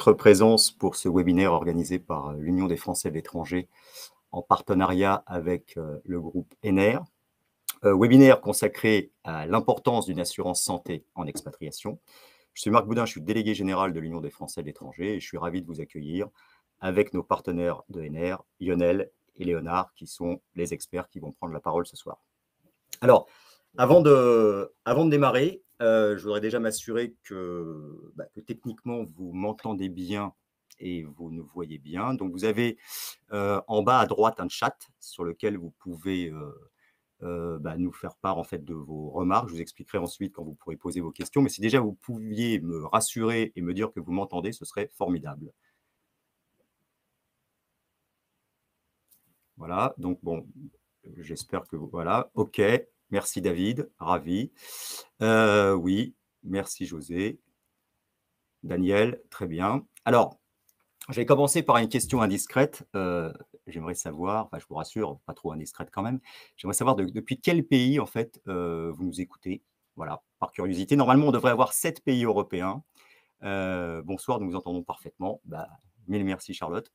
votre présence pour ce webinaire organisé par l'Union des Français de l'étranger en partenariat avec le groupe ENER. Webinaire consacré à l'importance d'une assurance santé en expatriation. Je suis Marc Boudin, je suis délégué général de l'Union des Français de l'étranger et je suis ravi de vous accueillir avec nos partenaires de ENER, Lionel et Léonard, qui sont les experts qui vont prendre la parole ce soir. Alors, avant de démarrer, je voudrais déjà m'assurer que techniquement, vous m'entendez bien et vous nous voyez bien. Donc, vous avez en bas à droite un chat sur lequel vous pouvez nous faire part en fait de vos remarques. Je vous expliquerai ensuite quand vous pourrez poser vos questions. Mais si déjà vous pouviez me rassurer et me dire que vous m'entendez, ce serait formidable. Voilà, donc bon, j'espère que voilà, OK. Merci David, ravi. Oui, merci José. Daniel, très bien. Alors, je vais commencer par une question indiscrète. J'aimerais savoir, enfin je vous rassure, pas trop indiscrète quand même, j'aimerais savoir depuis quel pays en fait vous nous écoutez. Voilà, par curiosité. Normalement, on devrait avoir 7 pays européens. Bonsoir, nous vous entendons parfaitement. Mille merci Charlotte.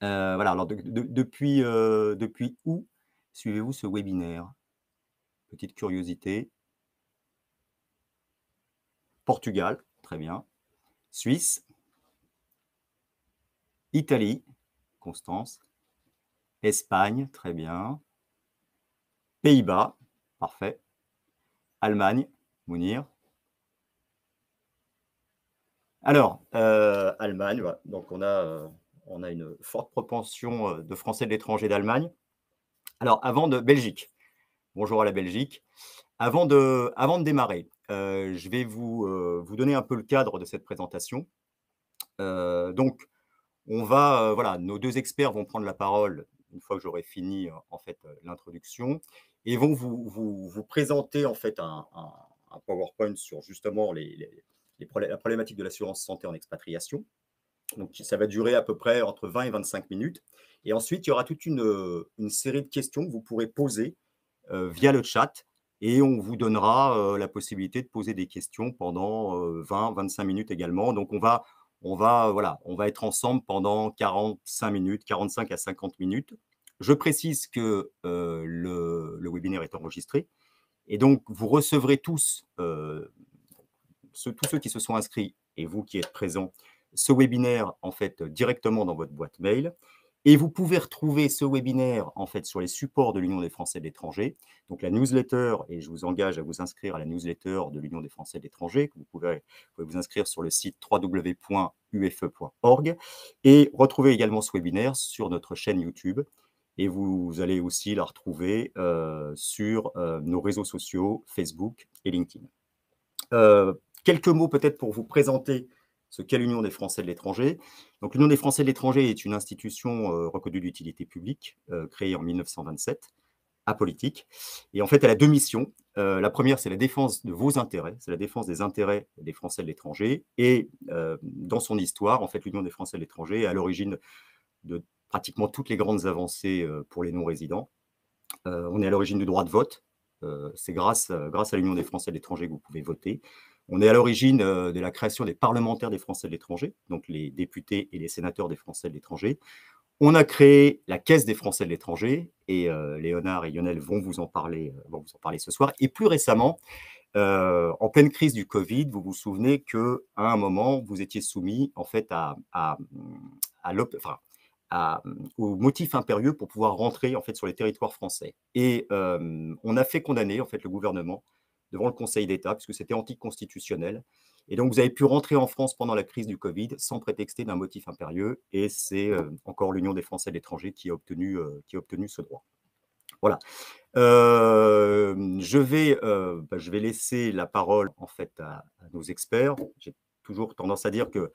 Voilà, alors depuis où suivez-vous ce webinaire? Petite curiosité. Portugal, très bien. Suisse. Italie, Constance. Espagne, très bien. Pays-Bas, parfait. Allemagne, Mounir. Alors, Allemagne, voilà. Donc on a une forte propension de Français de l'étranger d'Allemagne. Alors, Belgique. Bonjour à la Belgique. Avant de démarrer, je vais vous donner un peu le cadre de cette présentation. Donc, on va, voilà, nos 2 experts vont prendre la parole une fois que j'aurai fini en fait l'introduction et vont vous présenter en fait un PowerPoint sur justement la problématique de l'assurance santé en expatriation. Donc, ça va durer à peu près entre 20 et 25 minutes. Et ensuite, il y aura toute une série de questions que vous pourrez poser via le chat et on vous donnera la possibilité de poser des questions pendant 20-25 minutes également. Donc, on va être ensemble pendant 45 minutes, 45 à 50 minutes. Je précise que le webinaire est enregistré et donc vous recevrez tous ceux qui se sont inscrits et vous qui êtes présents, ce webinaire en fait directement dans votre boîte mail. Et vous pouvez retrouver ce webinaire en fait sur les supports de l'Union des Français de l'étranger, donc la newsletter, et je vous engage à vous inscrire à la newsletter de l'Union des Français de l'étranger, que vous pouvez vous inscrire sur le site www.ufe.org, et retrouver également ce webinaire sur notre chaîne YouTube. Et vous allez aussi la retrouver sur nos réseaux sociaux, Facebook et LinkedIn. Quelques mots peut-être pour vous présenter ce qu'est l'Union des Français de l'étranger. Donc, l'Union des Français de l'étranger est une institution reconnue d'utilité publique, créée en 1927, apolitique. Et en fait, elle a 2 missions. La première, c'est la défense de vos intérêts, c'est la défense des intérêts des Français de l'étranger. Et dans son histoire, en fait, l'Union des Français de l'étranger est à l'origine de pratiquement toutes les grandes avancées pour les non-résidents. On est à l'origine du droit de vote. C'est grâce à l'Union des Français de l'étranger que vous pouvez voter. On est à l'origine de la création des parlementaires des Français de l'étranger, donc les députés et les sénateurs des Français de l'étranger. On a créé la Caisse des Français de l'étranger, et Léonard et Lionel vont vous en parler ce soir. Et plus récemment, en pleine crise du Covid, vous vous souvenez qu'à un moment, vous étiez soumis en fait au motif impérieux pour pouvoir rentrer en fait sur les territoires français. Et on a fait condamner en fait le gouvernement devant le Conseil d'État puisque c'était anticonstitutionnel. Et donc vous avez pu rentrer en France pendant la crise du Covid sans prétexter d'un motif impérieux. Et c'est encore l'Union des Français de l'étranger qui a obtenu ce droit. Voilà. Je vais laisser la parole en fait à nos experts. J'ai toujours tendance à dire que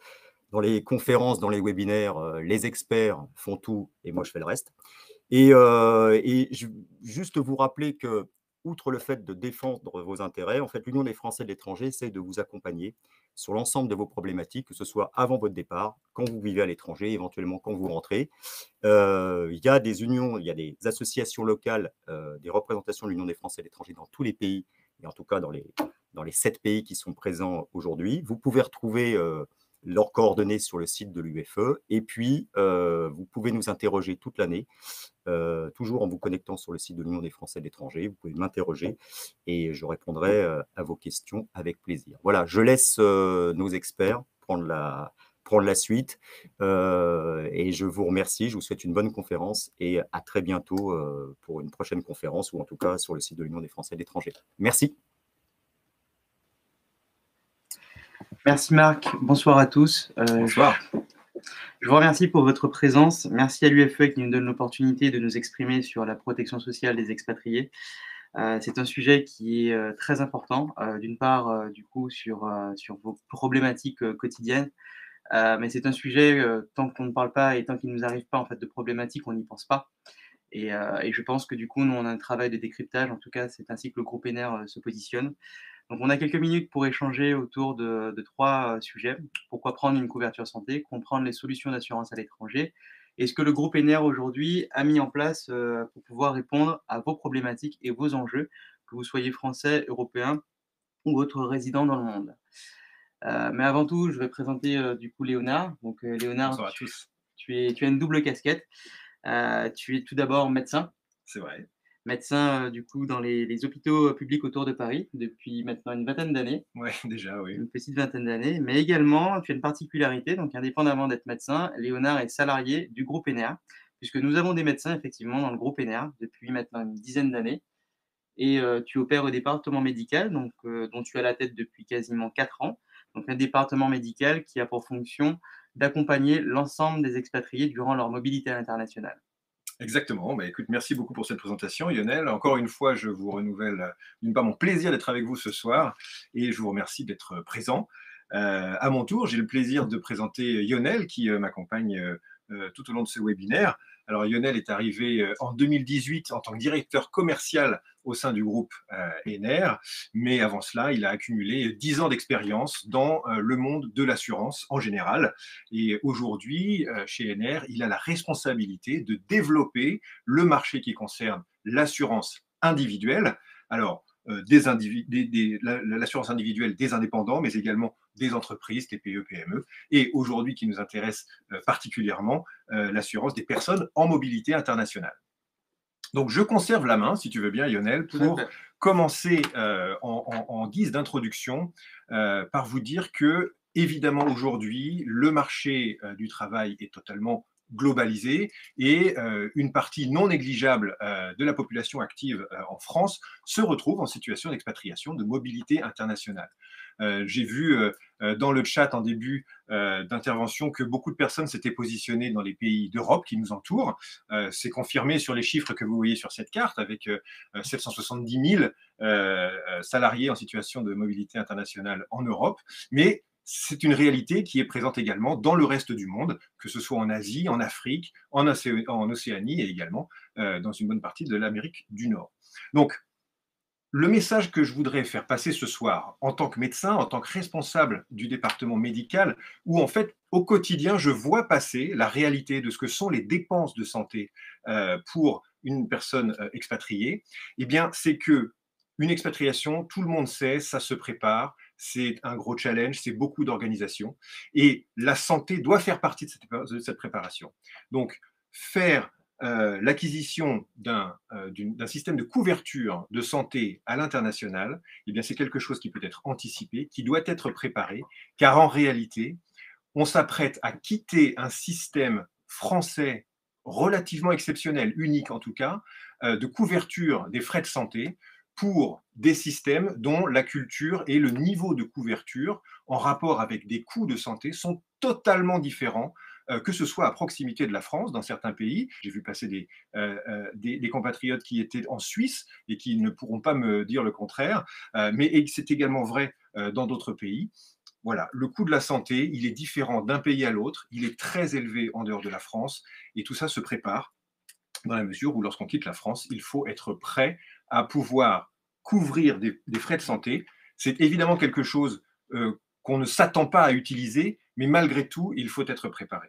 dans les conférences, dans les webinaires, les experts font tout et moi je fais le reste. Et juste vous rappeler que, outre le fait de défendre vos intérêts, en fait, l'Union des Français de l'étranger essaie de vous accompagner sur l'ensemble de vos problématiques, que ce soit avant votre départ, quand vous vivez à l'étranger, éventuellement quand vous rentrez. Il y a des unions, il y a des associations locales, des représentations de l'Union des Français de l'étranger dans tous les pays, et en tout cas dans les 7 pays qui sont présents aujourd'hui. Vous pouvez retrouver leurs coordonnées sur le site de l'UFE. Et puis, vous pouvez nous interroger toute l'année, toujours en vous connectant sur le site de l'Union des Français de l'étranger. Vous pouvez m'interroger et je répondrai à vos questions avec plaisir. Voilà, je laisse nos experts prendre la suite. Et je vous remercie, je vous souhaite une bonne conférence et à très bientôt pour une prochaine conférence ou en tout cas sur le site de l'Union des Français de l'étranger. Merci. Merci Marc, bonsoir à tous. Bonsoir. Je vous remercie pour votre présence. Merci à l'UFE qui nous donne l'opportunité de nous exprimer sur la protection sociale des expatriés. C'est un sujet qui est très important, d'une part du coup sur vos problématiques quotidiennes, mais c'est un sujet, tant qu'on ne parle pas et tant qu'il ne nous arrive pas en fait, de problématiques, on n'y pense pas. Et je pense que du coup, nous, on a un travail de décryptage, en tout cas, c'est ainsi que le groupe ENER se positionne. Donc, on a quelques minutes pour échanger autour de 3 sujets. Pourquoi prendre une couverture santé, comprendre les solutions d'assurance à l'étranger, et ce que le groupe ENER aujourd'hui a mis en place pour pouvoir répondre à vos problématiques et vos enjeux, que vous soyez français, européen ou autre résident dans le monde. Mais avant tout, je vais présenter du coup Léonard. Donc, Léonard, Bonsoir à tous. tu as une double casquette. Tu es tout d'abord médecin. C'est vrai. Médecin, du coup, dans les hôpitaux publics autour de Paris depuis maintenant une vingtaine d'années, Oui, déjà, oui. une petite vingtaine d'années. Mais également, tu as une particularité, donc indépendamment d'être médecin, Léonard est salarié du groupe ENER, puisque nous avons des médecins effectivement dans le groupe ENER depuis maintenant une dizaine d'années. Et tu opères au département médical, donc, dont tu as la tête depuis quasiment 4 ans. Donc un département médical qui a pour fonction d'accompagner l'ensemble des expatriés durant leur mobilité à l'international. Exactement. Bah, écoute, merci beaucoup pour cette présentation, Lionel. Encore une fois, je vous renouvelle d'une part mon plaisir d'être avec vous ce soir et je vous remercie d'être présent. À mon tour, j'ai le plaisir de présenter Lionel qui m'accompagne tout au long de ce webinaire. Alors, Lionel est arrivé en 2018 en tant que directeur commercial au sein du groupe ENER, mais avant cela, il a accumulé 10 ans d'expérience dans le monde de l'assurance en général. Et aujourd'hui, chez ENER, il a la responsabilité de développer le marché qui concerne l'assurance individuelle. Alors, l'assurance individuelle des indépendants, mais également des entreprises, TPE, PME, et aujourd'hui qui nous intéresse particulièrement, l'assurance des personnes en mobilité internationale. Donc, je conserve la main, si tu veux bien, Lionel, pour commencer en guise d'introduction par vous dire que, évidemment, aujourd'hui, le marché du travail est totalement globalisé et une partie non négligeable de la population active en France se retrouve en situation d'expatriation, de mobilité internationale. J'ai vu dans le chat en début d'intervention que beaucoup de personnes s'étaient positionnées dans les pays d'Europe qui nous entourent. C'est confirmé sur les chiffres que vous voyez sur cette carte avec 770 000 salariés en situation de mobilité internationale en Europe. Mais c'est une réalité qui est présente également dans le reste du monde, que ce soit en Asie, en Afrique, en Océanie et également dans une bonne partie de l'Amérique du Nord. Donc, le message que je voudrais faire passer ce soir, en tant que médecin, en tant que responsable du département médical, où en fait, au quotidien, je vois passer la réalité de ce que sont les dépenses de santé pour une personne expatriée, eh bien, c'est que une expatriation, tout le monde sait, ça se prépare, c'est un gros challenge, c'est beaucoup d'organisation, et la santé doit faire partie de cette préparation. Donc, faire l'acquisition d'un système de couverture de santé à l'international, eh bien, c'est quelque chose qui peut être anticipé, qui doit être préparé, car en réalité, on s'apprête à quitter un système français relativement exceptionnel, unique en tout cas, de couverture des frais de santé pour des systèmes dont la culture et le niveau de couverture en rapport avec des coûts de santé sont totalement différents, que ce soit à proximité de la France, dans certains pays. J'ai vu passer des compatriotes qui étaient en Suisse et qui ne pourront pas me dire le contraire, mais c'est également vrai dans d'autres pays. Voilà, le coût de la santé, il est différent d'un pays à l'autre, il est très élevé en dehors de la France, et tout ça se prépare dans la mesure où lorsqu'on quitte la France, il faut être prêt à pouvoir couvrir des frais de santé. C'est évidemment quelque chose qu'on ne s'attend pas à utiliser, mais malgré tout, il faut être préparé.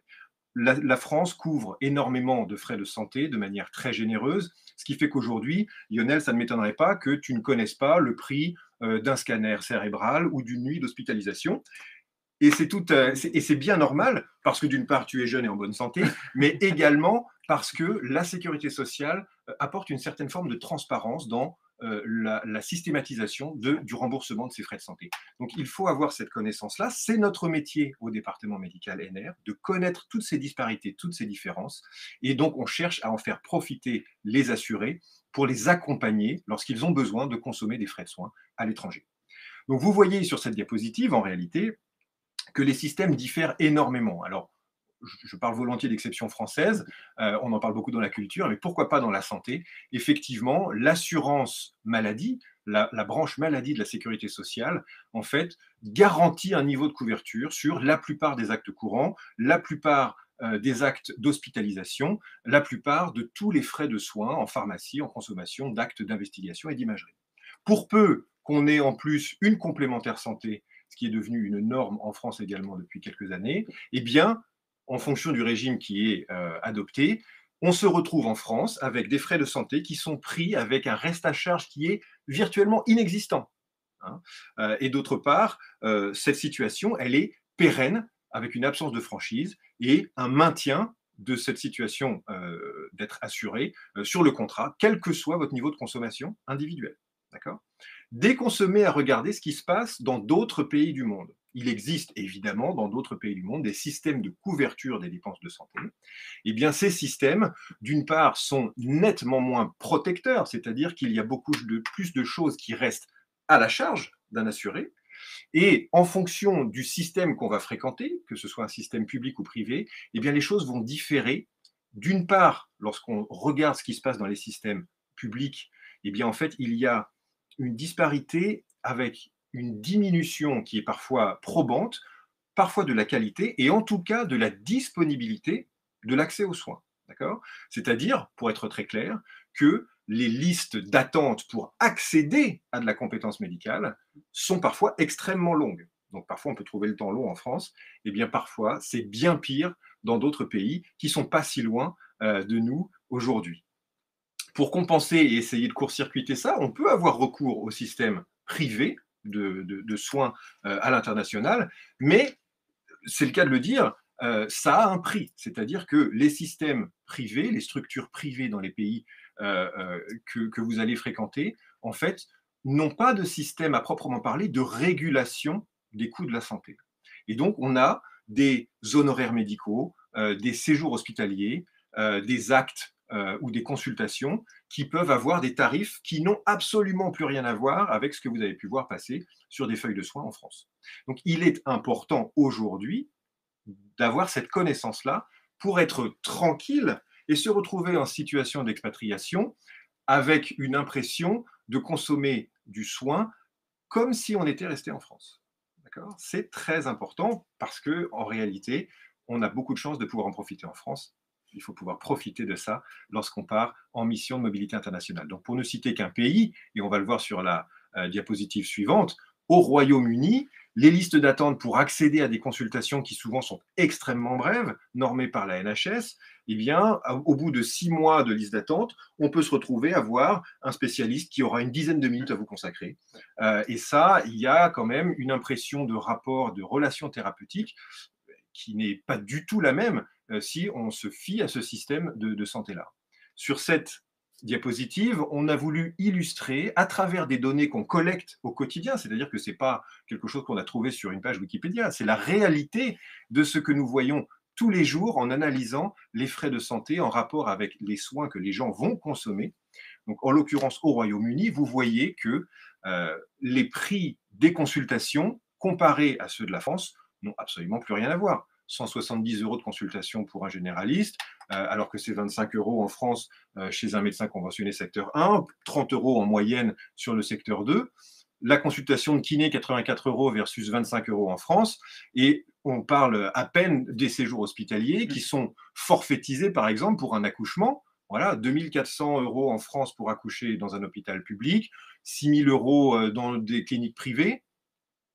La France couvre énormément de frais de santé de manière très généreuse, ce qui fait qu'aujourd'hui, Lionel, ça ne m'étonnerait pas que tu ne connaisses pas le prix d'un scanner cérébral ou d'une nuit d'hospitalisation. Et c'est bien normal, parce que d'une part, tu es jeune et en bonne santé, mais également parce que la sécurité sociale apporte une certaine forme de transparence dans la systématisation du remboursement de ces frais de santé. Donc, il faut avoir cette connaissance-là. C'est notre métier au département médical NR, de connaître toutes ces disparités, toutes ces différences. Et donc, on cherche à en faire profiter les assurés pour les accompagner lorsqu'ils ont besoin de consommer des frais de soins à l'étranger. Donc, vous voyez sur cette diapositive, en réalité, que les systèmes diffèrent énormément. Alors, je parle volontiers d'exception française, on en parle beaucoup dans la culture, mais pourquoi pas dans la santé? Effectivement, l'assurance maladie, la branche maladie de la sécurité sociale, en fait, garantit un niveau de couverture sur la plupart des actes courants, la plupart des actes d'hospitalisation, la plupart de tous les frais de soins en pharmacie, en consommation, d'actes d'investigation et d'imagerie. Pour peu qu'on ait en plus une complémentaire santé, ce qui est devenu une norme en France également depuis quelques années, eh bien, en fonction du régime qui est adopté, on se retrouve en France avec des frais de santé qui sont pris avec un reste à charge qui est virtuellement inexistant. Hein. Et d'autre part, cette situation, elle est pérenne, avec une absence de franchise et un maintien de cette situation d'être assuré sur le contrat, quel que soit votre niveau de consommation individuelle. D'accord ? Dès qu'on se met à regarder ce qui se passe dans d'autres pays du monde, il existe évidemment dans d'autres pays du monde des systèmes de couverture des dépenses de santé. Eh bien, ces systèmes, d'une part, sont nettement moins protecteurs, c'est-à-dire qu'il y a beaucoup plus de choses qui restent à la charge d'un assuré. Et en fonction du système qu'on va fréquenter, que ce soit un système public ou privé, eh bien, les choses vont différer. D'une part, lorsqu'on regarde ce qui se passe dans les systèmes publics, eh bien, en fait, il y a une disparité avec une diminution qui est parfois probante, parfois de la qualité et en tout cas de la disponibilité de l'accès aux soins. D'accord ? C'est-à-dire, pour être très clair, que les listes d'attente pour accéder à de la compétence médicale sont parfois extrêmement longues. Donc parfois on peut trouver le temps long en France, et bien parfois c'est bien pire dans d'autres pays qui ne sont pas si loin de nous aujourd'hui. Pour compenser et essayer de court-circuiter ça, on peut avoir recours au système privé de soins à l'international, mais c'est le cas de le dire, ça a un prix. C'est-à-dire que les systèmes privés, les structures privées dans les pays que vous allez fréquenter, en fait, n'ont pas de système à proprement parler de régulation des coûts de la santé. Et donc, on a des honoraires médicaux, des séjours hospitaliers, des actes ou des consultations qui peuvent avoir des tarifs qui n'ont absolument plus rien à voir avec ce que vous avez pu voir passer sur des feuilles de soins en France. Donc, il est important aujourd'hui d'avoir cette connaissance-là pour être tranquille et se retrouver en situation d'expatriation avec une impression de consommer du soin comme si on était resté en France. D'accord ? C'est très important parce qu'en réalité, on a beaucoup de chances de pouvoir en profiter en France. Il faut pouvoir profiter de ça lorsqu'on part en mission de mobilité internationale. Donc, pour ne citer qu'un pays, et on va le voir sur la diapositive suivante, au Royaume-Uni, les listes d'attente pour accéder à des consultations qui souvent sont extrêmement brèves, normées par la NHS, eh bien, au bout de 6 mois de liste d'attente, on peut se retrouver à voir un spécialiste qui aura une dizaine de minutes à vous consacrer. Et ça, il y a quand même une impression de rapport, de relation thérapeutique qui n'est pas du tout la même si on se fie à ce système de santé-là. Sur cette diapositive, on a voulu illustrer à travers des données qu'on collecte au quotidien, c'est-à-dire que ce n'est pas quelque chose qu'on a trouvé sur une page Wikipédia, c'est la réalité de ce que nous voyons tous les jours en analysant les frais de santé en rapport avec les soins que les gens vont consommer. Donc, en l'occurrence, au Royaume-Uni, vous voyez que les prix des consultations comparés à ceux de la France n'ont absolument plus rien à voir. 170 € de consultation pour un généraliste, alors que c'est 25 € en France chez un médecin conventionné secteur 1, 30 € en moyenne sur le secteur 2. La consultation de kiné, 84 € versus 25 € en France. Et on parle à peine des séjours hospitaliers qui sont forfaitisés, par exemple, pour un accouchement. Voilà, 2 400 € en France pour accoucher dans un hôpital public, 6 000 € dans des cliniques privées,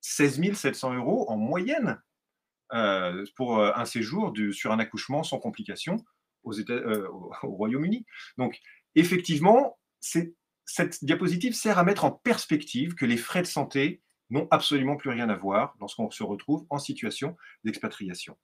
16 700 € en moyenne pour un séjour sur un accouchement sans complications au Royaume-Uni. Donc, effectivement, cette diapositive sert à mettre en perspective que les frais de santé n'ont absolument plus rien à voir lorsqu'on se retrouve en situation d'expatriation.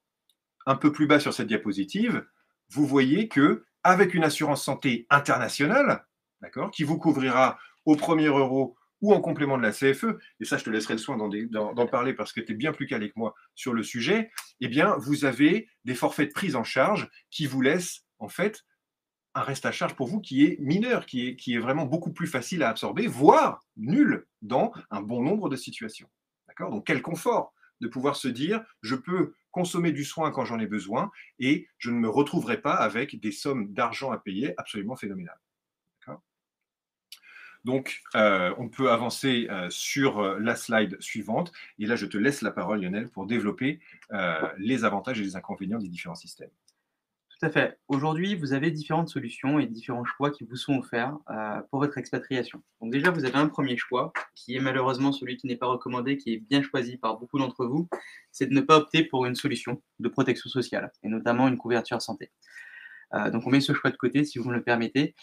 Un peu plus bas sur cette diapositive, vous voyez que avec une assurance santé internationale, d'accord, qui vous couvrira au premier euro ou en complément de la CFE, et ça je te laisserai le soin d'en parler parce que tu es bien plus calé que moi sur le sujet, eh bien vous avez des forfaits de prise en charge qui vous laissent en fait un reste à charge pour vous qui est mineur, qui est vraiment beaucoup plus facile à absorber, voire nul dans un bon nombre de situations. D'accord? Donc quel confort de pouvoir se dire, je peux consommer du soin quand j'en ai besoin et je ne me retrouverai pas avec des sommes d'argent à payer absolument phénoménales. D'accord? Donc, on peut avancer sur la slide suivante. Et là, je te laisse la parole, Lionel, pour développer les avantages et les inconvénients des différents systèmes. Tout à fait. Aujourd'hui, vous avez différentes solutions et différents choix qui vous sont offerts pour votre expatriation. Donc déjà, vous avez un premier choix, qui est malheureusement celui qui n'est pas recommandé, qui est bien choisi par beaucoup d'entre vous, c'est de ne pas opter pour une solution de protection sociale, et notamment une couverture santé. Donc on met ce choix de côté, si vous me le permettez.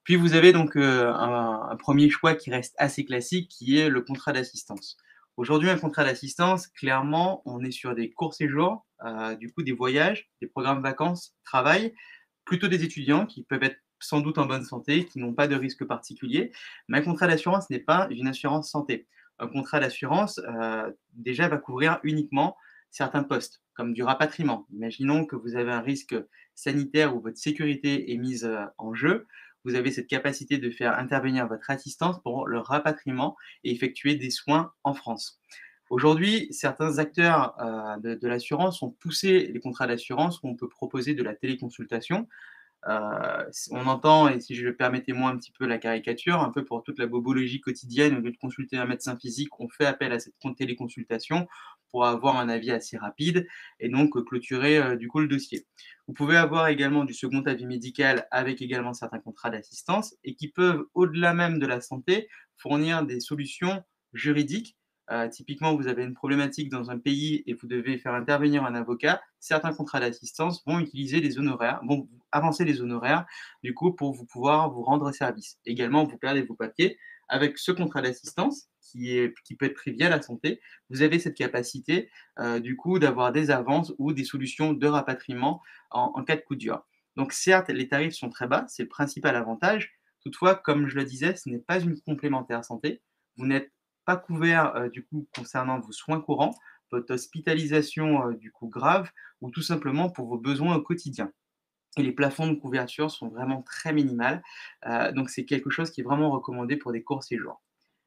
Puis vous avez donc un premier choix qui reste assez classique, qui est le contrat d'assistance. Aujourd'hui, un contrat d'assistance, clairement, on est sur des courts séjours, du coup des voyages, des programmes vacances, travail, plutôt des étudiants qui peuvent être sans doute en bonne santé, qui n'ont pas de risque particulier. Mais un contrat d'assurance n'est pas une assurance santé. Un contrat d'assurance, déjà, va couvrir uniquement certains postes, comme du rapatriement. Imaginons que vous avez un risque sanitaire où votre sécurité est mise en jeu. Vous avez cette capacité de faire intervenir votre assistance pour le rapatriement et effectuer des soins en France. Aujourd'hui, certains acteurs de l'assurance ont poussé les contrats d'assurance où on peut proposer de la téléconsultation. On entend, et si je permettez-moi un petit peu la caricature, un peu pour toute la bobologie quotidienne, au lieu de consulter un médecin physique, on fait appel à cette téléconsultation pour avoir un avis assez rapide et donc clôturer du coup le dossier. Vous pouvez avoir également du second avis médical avec également certains contrats d'assistance et qui peuvent, au-delà même de la santé, fournir des solutions juridiques. Typiquement, vous avez une problématique dans un pays et vous devez faire intervenir un avocat. Certains contrats d'assistance vont utiliser des honoraires, vont avancer les honoraires, du coup, pour vous pouvoir vous rendre service. Également, vous perdez vos papiers. Avec ce contrat d'assistance, qui peut être pris via la santé, vous avez cette capacité, du coup, d'avoir des avances ou des solutions de rapatriement en cas de coup dur. Donc, certes, les tarifs sont très bas, c'est le principal avantage. Toutefois, comme je le disais, ce n'est pas une complémentaire santé. Vous n'êtes pas couvert du coup concernant vos soins courants, votre hospitalisation du coup grave ou tout simplement pour vos besoins au quotidien. Et les plafonds de couverture sont vraiment très minimales, donc c'est quelque chose qui est vraiment recommandé pour des courts séjours.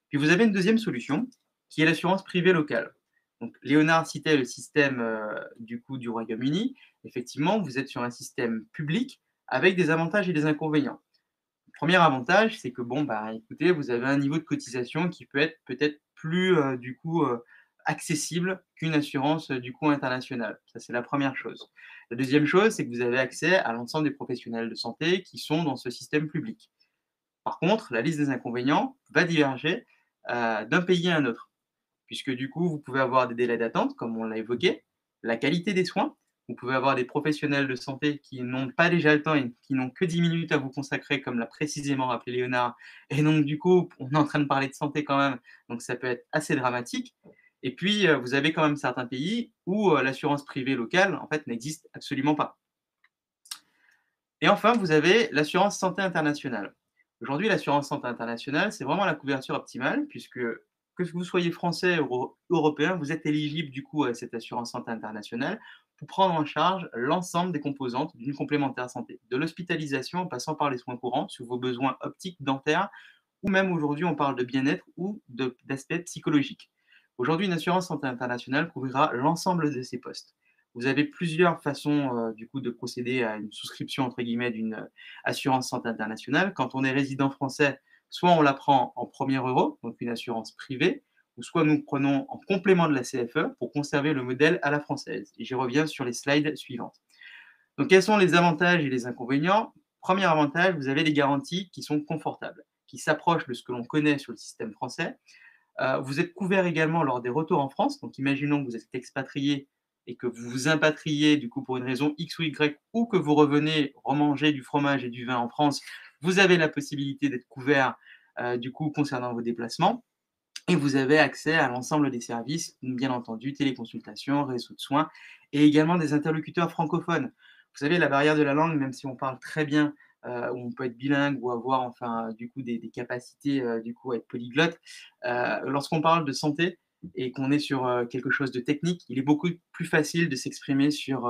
Puis vous avez une deuxième solution qui est l'assurance privée locale. Donc Léonard citait le système du coup du Royaume-Uni. Effectivement, vous êtes sur un système public avec des avantages et des inconvénients. Premier avantage, c'est que bon, bah, écoutez, vous avez un niveau de cotisation qui peut être peut-être plus du coup accessible qu'une assurance du coup internationale. Ça, c'est la première chose. La deuxième chose, c'est que vous avez accès à l'ensemble des professionnels de santé qui sont dans ce système public. Par contre, la liste des inconvénients va diverger d'un pays à un autre, puisque du coup, vous pouvez avoir des délais d'attente, comme on l'a évoqué, la qualité des soins. Vous pouvez avoir des professionnels de santé qui n'ont pas déjà le temps et qui n'ont que 10 minutes à vous consacrer, comme l'a précisément rappelé Léonard. Et donc, du coup, on est en train de parler de santé quand même, donc ça peut être assez dramatique. Et puis, vous avez quand même certains pays où l'assurance privée locale, en fait, n'existe absolument pas. Et enfin, vous avez l'assurance santé internationale. Aujourd'hui, l'assurance santé internationale, c'est vraiment la couverture optimale, puisque que vous soyez français ou européen, vous êtes éligible du coup à cette assurance santé internationale pour prendre en charge l'ensemble des composantes d'une complémentaire santé, de l'hospitalisation en passant par les soins courants sur vos besoins optiques, dentaires, ou même aujourd'hui on parle de bien-être ou d'aspect psychologique. Aujourd'hui, une assurance santé internationale couvrira l'ensemble de ces postes. Vous avez plusieurs façons du coup de procéder à une souscription entre guillemets d'une assurance santé internationale. Quand on est résident français, soit on la prend en premier euro, donc une assurance privée, ou soit nous prenons en complément de la CFE pour conserver le modèle à la française. Et j'y reviens sur les slides suivantes. Donc quels sont les avantages et les inconvénients? Premier avantage, vous avez des garanties qui sont confortables, qui s'approchent de ce que l'on connaît sur le système français. Vous êtes couvert également lors des retours en France. Donc imaginons que vous êtes expatrié et que vous vous impatriez du coup pour une raison X ou Y, ou que vous revenez remanger du fromage et du vin en France, vous avez la possibilité d'être couvert du coup concernant vos déplacements. Et vous avez accès à l'ensemble des services, bien entendu, téléconsultation, réseau de soins et également des interlocuteurs francophones. Vous savez, la barrière de la langue, même si on parle très bien, ou on peut être bilingue ou avoir enfin, du coup, des capacités, du coup, à être polyglotte, lorsqu'on parle de santé et qu'on est sur, quelque chose de technique, il est beaucoup plus facile de s'exprimer sur,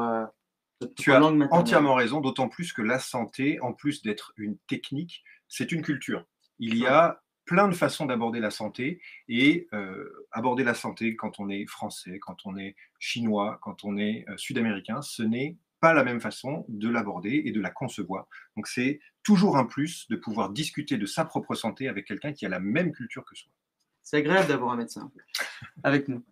Tu notre as langue maternelle. entièrement raison, d'autant plus que la santé, en plus d'être une technique, c'est une culture. Il y Ouais. a plein de façons d'aborder la santé et aborder la santé quand on est français, quand on est chinois, quand on est sud-américain, ce n'est pas la même façon de l'aborder et de la concevoir. Donc c'est toujours un plus de pouvoir discuter de sa propre santé avec quelqu'un qui a la même culture que soi. C'est agréable d'avoir un médecin avec nous.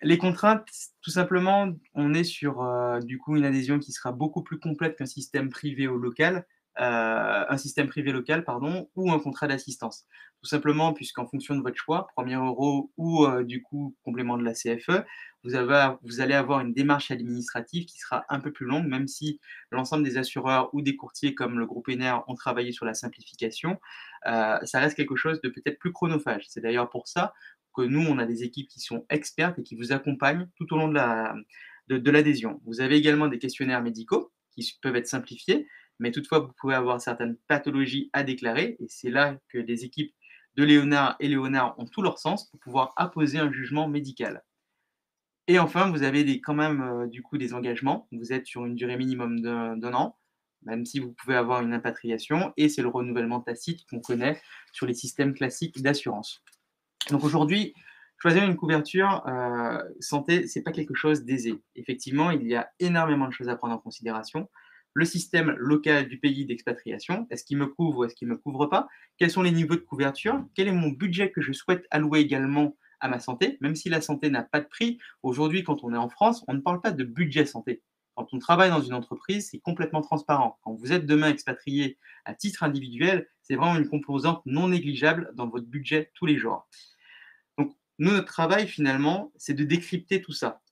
Les contraintes, tout simplement, on est sur, du coup, une adhésion qui sera beaucoup plus complète qu'un système privé au local, un système privé local, pardon, ou un contrat d'assistance. Tout simplement puisqu'en fonction de votre choix, 1er euro ou, du coup, complément de la CFE, vous allez avoir une démarche administrative qui sera un peu plus longue, même si l'ensemble des assureurs ou des courtiers comme le groupe Ener ont travaillé sur la simplification, ça reste quelque chose de peut-être plus chronophage. C'est d'ailleurs pour ça que nous, on a des équipes qui sont expertes et qui vous accompagnent tout au long de l'adhésion. Vous avez également des questionnaires médicaux qui peuvent être simplifiés, mais toutefois, vous pouvez avoir certaines pathologies à déclarer et c'est là que les équipes de Léonard et Léonard ont tout leur sens pour pouvoir apposer un jugement médical. Et enfin, vous avez quand même du coup des engagements. Vous êtes sur une durée minimum d'un an, même si vous pouvez avoir une impatriation, et c'est le renouvellement tacite qu'on connaît sur les systèmes classiques d'assurance. Donc aujourd'hui, choisir une couverture santé, c'est pas quelque chose d'aisé. Effectivement, il y a énormément de choses à prendre en considération. Le système local du pays d'expatriation, est-ce qu'il me couvre ou est-ce qu'il ne me couvre pas? Quels sont les niveaux de couverture? Quel est mon budget que je souhaite allouer également à ma santé? Même si la santé n'a pas de prix, aujourd'hui, quand on est en France, on ne parle pas de budget santé. Quand on travaille dans une entreprise, c'est complètement transparent. Quand vous êtes demain expatrié à titre individuel, c'est vraiment une composante non négligeable dans votre budget tous les jours. Donc, nous, notre travail, finalement, c'est de décrypter tout ça.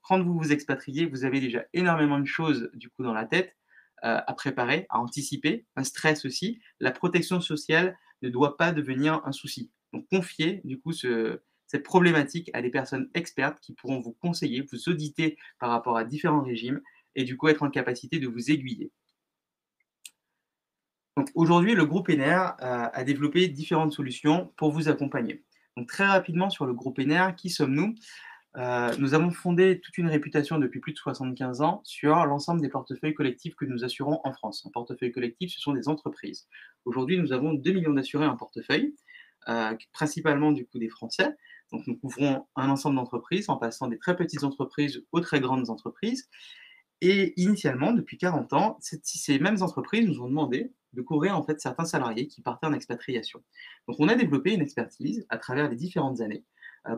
Quand vous vous expatriez, vous avez déjà énormément de choses, du coup, dans la tête, à préparer, à anticiper, un stress aussi. La protection sociale ne doit pas devenir un souci. Donc, confiez, du coup, cette problématique à des personnes expertes qui pourront vous conseiller, vous auditer par rapport à différents régimes et, du coup, être en capacité de vous aiguiller. Donc aujourd'hui, le groupe Ener a développé différentes solutions pour vous accompagner. Donc très rapidement sur le groupe Ener, qui sommes-nous? Nous avons fondé toute une réputation depuis plus de 75 ans sur l'ensemble des portefeuilles collectifs que nous assurons en France. Un portefeuille collectif, ce sont des entreprises. Aujourd'hui, nous avons 2 millions d'assurés en portefeuille, principalement du coup des Français. Donc nous couvrons un ensemble d'entreprises en passant des très petites entreprises aux très grandes entreprises. Et initialement, depuis 40 ans, ces mêmes entreprises nous ont demandé de couvrir en fait certains salariés qui partaient en expatriation. Donc on a développé une expertise à travers les différentes années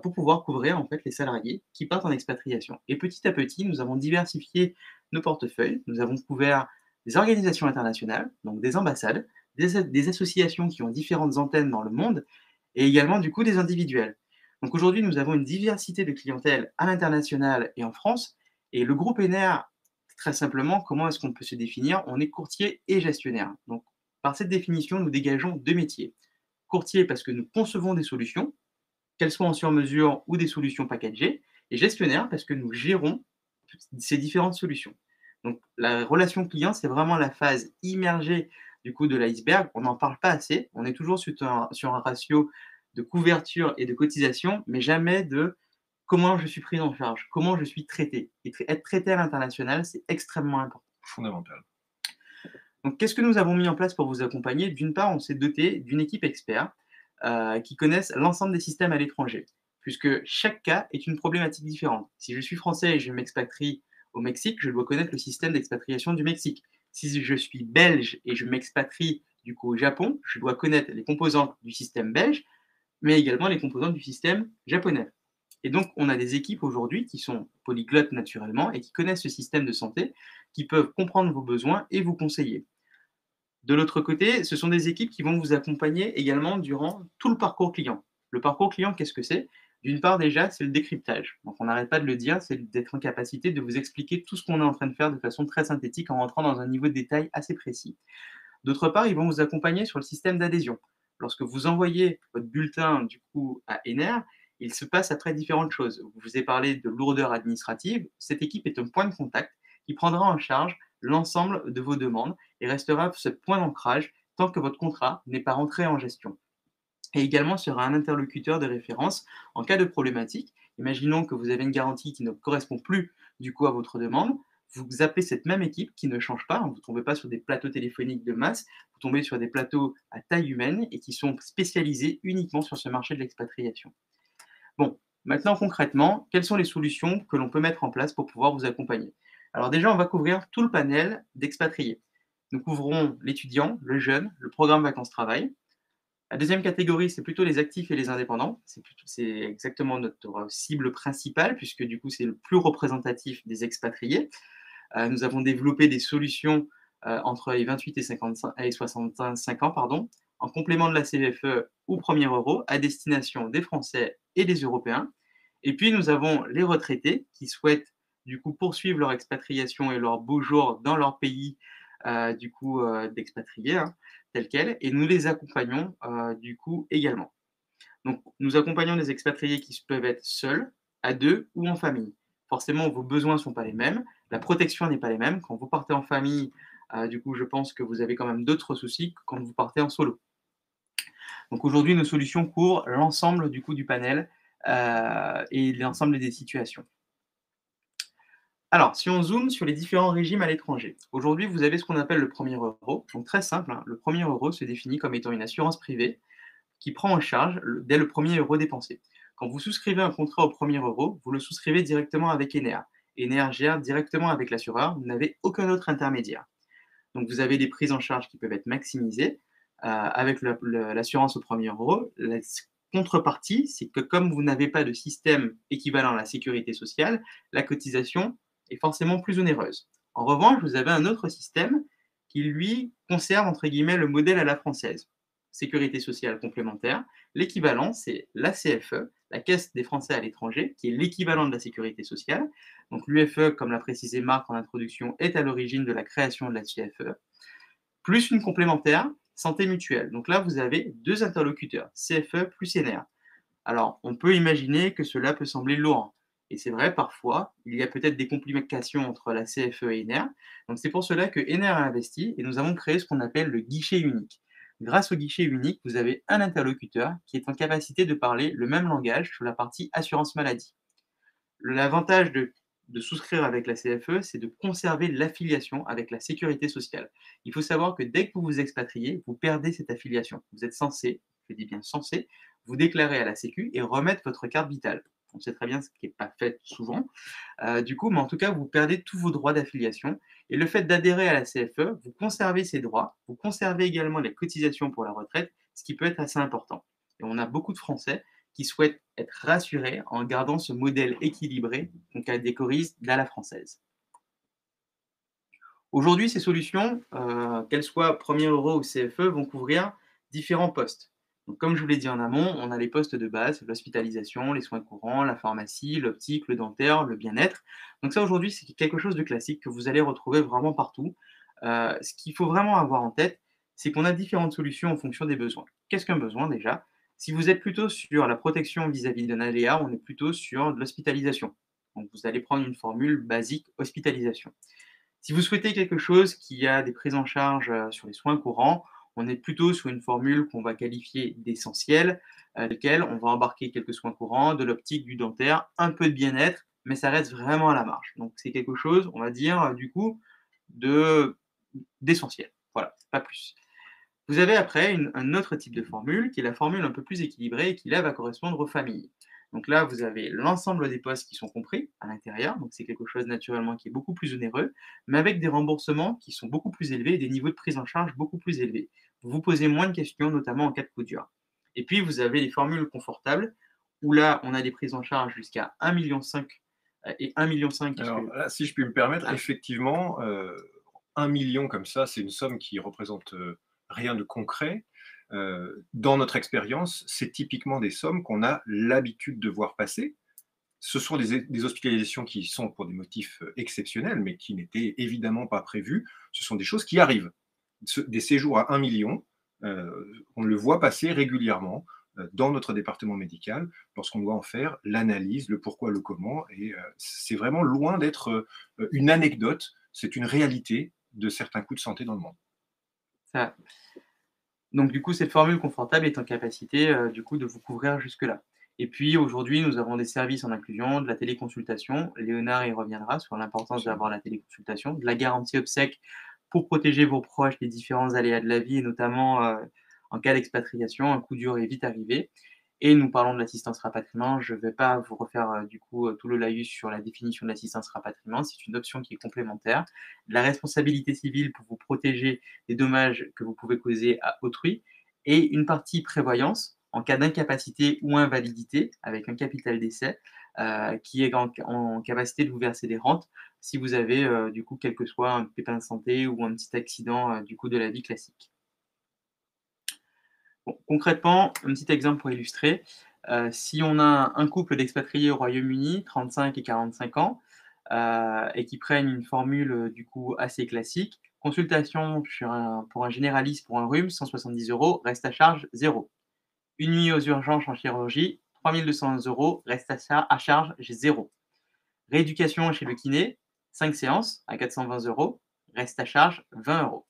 pour pouvoir couvrir en fait les salariés qui partent en expatriation. Et petit à petit, nous avons diversifié nos portefeuilles. Nous avons couvert des organisations internationales, donc des ambassades, des associations qui ont différentes antennes dans le monde, et également du coup des individuels. Donc aujourd'hui, nous avons une diversité de clientèle à l'international et en France. Et le groupe Ener, très simplement, comment est-ce qu'on peut se définir? On est courtier et gestionnaire. Donc, par cette définition, nous dégageons deux métiers. Courtier parce que nous concevons des solutions, qu'elles soient en sur-mesure ou des solutions packagées, et gestionnaire parce que nous gérons ces différentes solutions. Donc, la relation client, c'est vraiment la phase immergée du coup de l'iceberg. On n'en parle pas assez. On est toujours sur un ratio de couverture et de cotisation, mais jamais de comment je suis pris en charge, comment je suis traité. Et être traité à l'international, c'est extrêmement important. Fondamental. Donc, qu'est-ce que nous avons mis en place pour vous accompagner? D'une part, on s'est doté d'une équipe expert qui connaissent l'ensemble des systèmes à l'étranger, puisque chaque cas est une problématique différente. Si je suis français et je m'expatrie au Mexique, je dois connaître le système d'expatriation du Mexique. Si je suis belge et je m'expatrie du coup au Japon, je dois connaître les composantes du système belge, mais également les composantes du système japonais. Et donc, on a des équipes aujourd'hui qui sont polyglottes naturellement et qui connaissent ce système de santé, qui peuvent comprendre vos besoins et vous conseiller. De l'autre côté, ce sont des équipes qui vont vous accompagner également durant tout le parcours client. Le parcours client, qu'est-ce que c'est? D'une part, déjà, c'est le décryptage. Donc, on n'arrête pas de le dire, c'est d'être en capacité de vous expliquer tout ce qu'on est en train de faire de façon très synthétique en rentrant dans un niveau de détail assez précis. D'autre part, ils vont vous accompagner sur le système d'adhésion. lorsque vous envoyez votre bulletin du coup à ENER, il se passe après différentes choses. Je vous ai parlé de lourdeur administrative. Cette équipe est un point de contact qui prendra en charge l'ensemble de vos demandes et restera ce point d'ancrage tant que votre contrat n'est pas rentré en gestion. Et également sera un interlocuteur de référence en cas de problématique. Imaginons que vous avez une garantie qui ne correspond plus du coup à votre demande. Vous appelez cette même équipe qui ne change pas. Vous ne tombez pas sur des plateaux téléphoniques de masse, vous tombez sur des plateaux à taille humaine et qui sont spécialisés uniquement sur ce marché de l'expatriation. Bon, maintenant concrètement, quelles sont les solutions que l'on peut mettre en place pour pouvoir vous accompagner? Alors déjà, on va couvrir tout le panel d'expatriés. Nous couvrons l'étudiant, le jeune, le programme vacances-travail. La deuxième catégorie, c'est plutôt les actifs et les indépendants. C'est exactement notre cible principale, puisque du coup, c'est le plus représentatif des expatriés. Nous avons développé des solutions entre les 28 et 65 ans, en complément de la CFE ou premier euro, à destination des Français et des Européens. Et puis, nous avons les retraités qui souhaitent du coup poursuivre leur expatriation et leur beau jour dans leur pays d'expatriés, hein, tel quel, et nous les accompagnons du coup également. Donc, nous accompagnons des expatriés qui peuvent être seuls, à deux ou en famille. Forcément, vos besoins ne sont pas les mêmes, la protection n'est pas les mêmes. Quand vous partez en famille, du coup, je pense que vous avez quand même d'autres soucis que quand vous partez en solo. Donc aujourd'hui, nos solutions couvrent l'ensemble du coup du panel et l'ensemble des situations. Alors, si on zoome sur les différents régimes à l'étranger, aujourd'hui, vous avez ce qu'on appelle le premier euro. Donc très simple, hein, le premier euro se définit comme étant une assurance privée qui prend en charge dès le premier euro dépensé. Quand vous souscrivez un contrat au premier euro, vous le souscrivez directement avec ENER. ENER gère directement avec l'assureur, vous n'avez aucun autre intermédiaire. Donc vous avez des prises en charge qui peuvent être maximisées avec l'assurance au premier euro. La contrepartie, c'est que comme vous n'avez pas de système équivalent à la sécurité sociale, la cotisation est forcément plus onéreuse. En revanche, vous avez un autre système qui, lui, conserve, entre guillemets, le modèle à la française. Sécurité sociale complémentaire. L'équivalent, c'est la CFE, la Caisse des Français à l'étranger, qui est l'équivalent de la sécurité sociale. Donc l'UFE, comme l'a précisé Marc en introduction, est à l'origine de la création de la CFE, plus une complémentaire, santé mutuelle. Donc là, vous avez deux interlocuteurs, CFE plus ENER. Alors, on peut imaginer que cela peut sembler lourd. Et c'est vrai, parfois, il y a peut-être des complications entre la CFE et ENER. Donc c'est pour cela que ENER a investi et nous avons créé ce qu'on appelle le guichet unique. Grâce au guichet unique, vous avez un interlocuteur qui est en capacité de parler le même langage sur la partie assurance maladie. L'avantage de souscrire avec la CFE, c'est de conserver l'affiliation avec la sécurité sociale. Il faut savoir que dès que vous vous expatriez, vous perdez cette affiliation. Vous êtes censé, je dis bien censé, vous déclarer à la Sécu et remettre votre carte vitale. On sait très bien ce qui n'est pas fait souvent. Mais en tout cas, vous perdez tous vos droits d'affiliation. Et le fait d'adhérer à la CFE, vous conservez ces droits, vous conservez également les cotisations pour la retraite, ce qui peut être assez important. Et on a beaucoup de Français qui souhaitent être rassurés en gardant ce modèle équilibré, donc catégorise à la française. Aujourd'hui, ces solutions, qu'elles soient premier euro ou CFE, vont couvrir différents postes. Donc, comme je vous l'ai dit en amont, on a les postes de base, l'hospitalisation, les soins courants, la pharmacie, l'optique, le dentaire, le bien-être. Donc ça, aujourd'hui, c'est quelque chose de classique que vous allez retrouver vraiment partout. Ce qu'il faut vraiment avoir en tête, c'est qu'on a différentes solutions en fonction des besoins. Qu'est-ce qu'un besoin déjà? Si vous êtes plutôt sur la protection vis-à-vis d'un aléa, on est plutôt sur de l'hospitalisation. Donc vous allez prendre une formule basique hospitalisation. Si vous souhaitez quelque chose qui a des prises en charge sur les soins courants, on est plutôt sur une formule qu'on va qualifier d'essentielle, laquelle on va embarquer quelques soins courants, de l'optique, du dentaire, un peu de bien-être, mais ça reste vraiment à la marge. Donc c'est quelque chose, on va dire, du coup, d'essentiel. Voilà, pas plus. Vous avez après un autre type de formule, qui est la formule un peu plus équilibrée et qui là va correspondre aux familles. Donc là, vous avez l'ensemble des postes qui sont compris à l'intérieur, donc c'est quelque chose naturellement qui est beaucoup plus onéreux, mais avec des remboursements qui sont beaucoup plus élevés et des niveaux de prise en charge beaucoup plus élevés. Vous vous posez moins de questions, notamment en cas de coup dur. Et puis, vous avez les formules confortables, où là, on a des prises en charge jusqu'à 1,5 million et 1,5 million. Alors là, si je puis me permettre, effectivement, 1 million comme ça, c'est une somme qui représente rien de concret. Dans notre expérience, c'est typiquement des sommes qu'on a l'habitude de voir passer. Ce sont des hospitalisations qui sont pour des motifs exceptionnels, mais qui n'étaient évidemment pas prévus. Ce sont des choses qui arrivent. Des séjours à 1 million, on le voit passer régulièrement dans notre département médical lorsqu'on doit en faire l'analyse, le pourquoi, le comment. Et c'est vraiment loin d'être une anecdote, c'est une réalité de certains coûts de santé dans le monde. Ça. Donc du coup, cette formule confortable est en capacité du coup de vous couvrir jusque-là. Et puis aujourd'hui, nous avons des services en inclusion, de la téléconsultation. Léonard y reviendra sur l'importance d'avoir la téléconsultation, de la garantie obsèque pour protéger vos proches des différents aléas de la vie, et notamment en cas d'expatriation, un coup dur est vite arrivé. Et nous parlons de l'assistance rapatriement. Je ne vais pas vous refaire du coup tout le laïus sur la définition de l'assistance rapatriement. C'est une option qui est complémentaire. De la responsabilité civile pour vous protéger des dommages que vous pouvez causer à autrui. Et une partie prévoyance en cas d'incapacité ou invalidité avec un capital d'essai qui est en capacité de vous verser des rentes si vous avez du coup quel que soit un pépin de santé ou un petit accident du coup de la vie classique. Bon, concrètement, un petit exemple pour illustrer. Si on a un couple d'expatriés au Royaume-Uni, 35 et 45 ans, et qui prennent une formule du coup assez classique, consultation pour un généraliste pour un rhume, 170 €, reste à charge 0. Une nuit aux urgences en chirurgie, 3200 €, reste à charge 0. Rééducation chez le kiné, 5 séances à 420 €, reste à charge 20 €.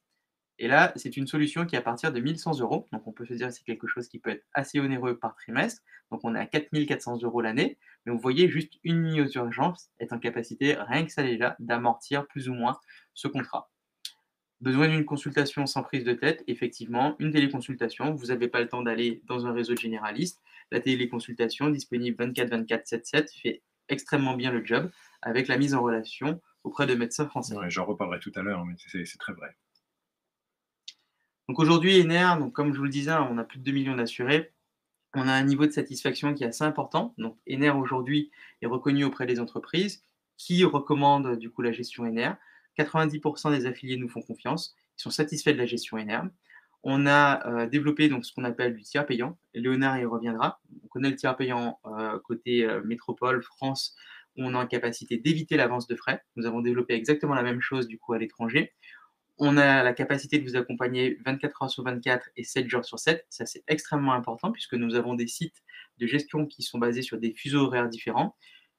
Et là, c'est une solution qui est à partir de 1 100 €. Donc, on peut se dire que c'est quelque chose qui peut être assez onéreux par trimestre. Donc, on est à 4 400 € l'année. Mais vous voyez, juste une nuit aux urgences est en capacité, rien que ça déjà, d'amortir plus ou moins ce contrat. Besoin d'une consultation sans prise de tête, effectivement, une téléconsultation. Vous n'avez pas le temps d'aller dans un réseau de généralistes. La téléconsultation, disponible 24/24, 7/7, fait extrêmement bien le job avec la mise en relation auprès de médecins français. Ouais, j'en reparlerai tout à l'heure, mais c'est très vrai. Donc aujourd'hui, Ener, donc comme je vous le disais, on a plus de 2 millions d'assurés. On a un niveau de satisfaction qui est assez important. Donc Ener aujourd'hui est reconnu auprès des entreprises qui recommandent du coup la gestion Ener. 90% des affiliés nous font confiance, ils sont satisfaits de la gestion Ener. On a développé donc ce qu'on appelle du tiers payant. Léonard y reviendra. On connaît le tiers payant côté métropole, France, où on a en capacité d'éviter l'avance de frais. Nous avons développé exactement la même chose du coup à l'étranger. On a la capacité de vous accompagner 24 heures sur 24 et 7 jours sur 7. Ça, c'est extrêmement important puisque nous avons des sites de gestion qui sont basés sur des fuseaux horaires différents.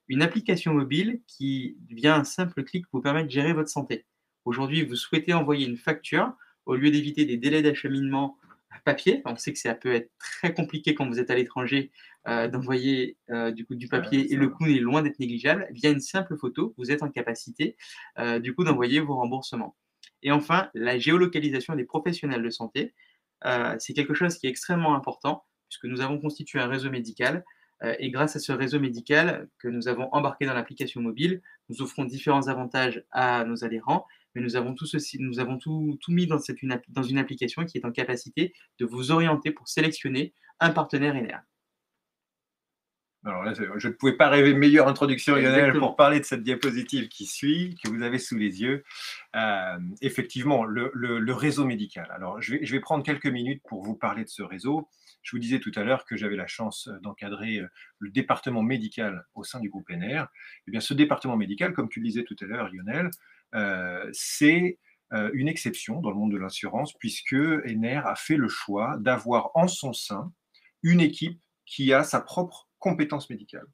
Une application mobile qui, via un simple clic, vous permet de gérer votre santé. Aujourd'hui, vous souhaitez envoyer une facture au lieu d'éviter des délais d'acheminement papier. On sait que ça peut être très compliqué quand vous êtes à l'étranger d'envoyer du papier et le coût est loin d'être négligeable. Via une simple photo, vous êtes en capacité d'envoyer vos remboursements. Et enfin, la géolocalisation des professionnels de santé, c'est quelque chose qui est extrêmement important puisque nous avons constitué un réseau médical et grâce à ce réseau médical que nous avons embarqué dans l'application mobile, nous offrons différents avantages à nos adhérents, mais nous avons tout mis dans une application qui est en capacité de vous orienter pour sélectionner un partenaire Ener. Alors là, je ne pouvais pas rêver meilleure introduction, Lionel, Exactement. pour parler de cette diapositive qui suit, que vous avez sous les yeux. Effectivement, le réseau médical. Alors, je vais prendre quelques minutes pour vous parler de ce réseau. Je vous disais tout à l'heure que j'avais la chance d'encadrer le département médical au sein du groupe Ener. Eh bien, ce département médical, comme tu le disais tout à l'heure, Lionel, c'est une exception dans le monde de l'assurance puisque Ener a fait le choix d'avoir en son sein une équipe qui a sa propre compétence médicale.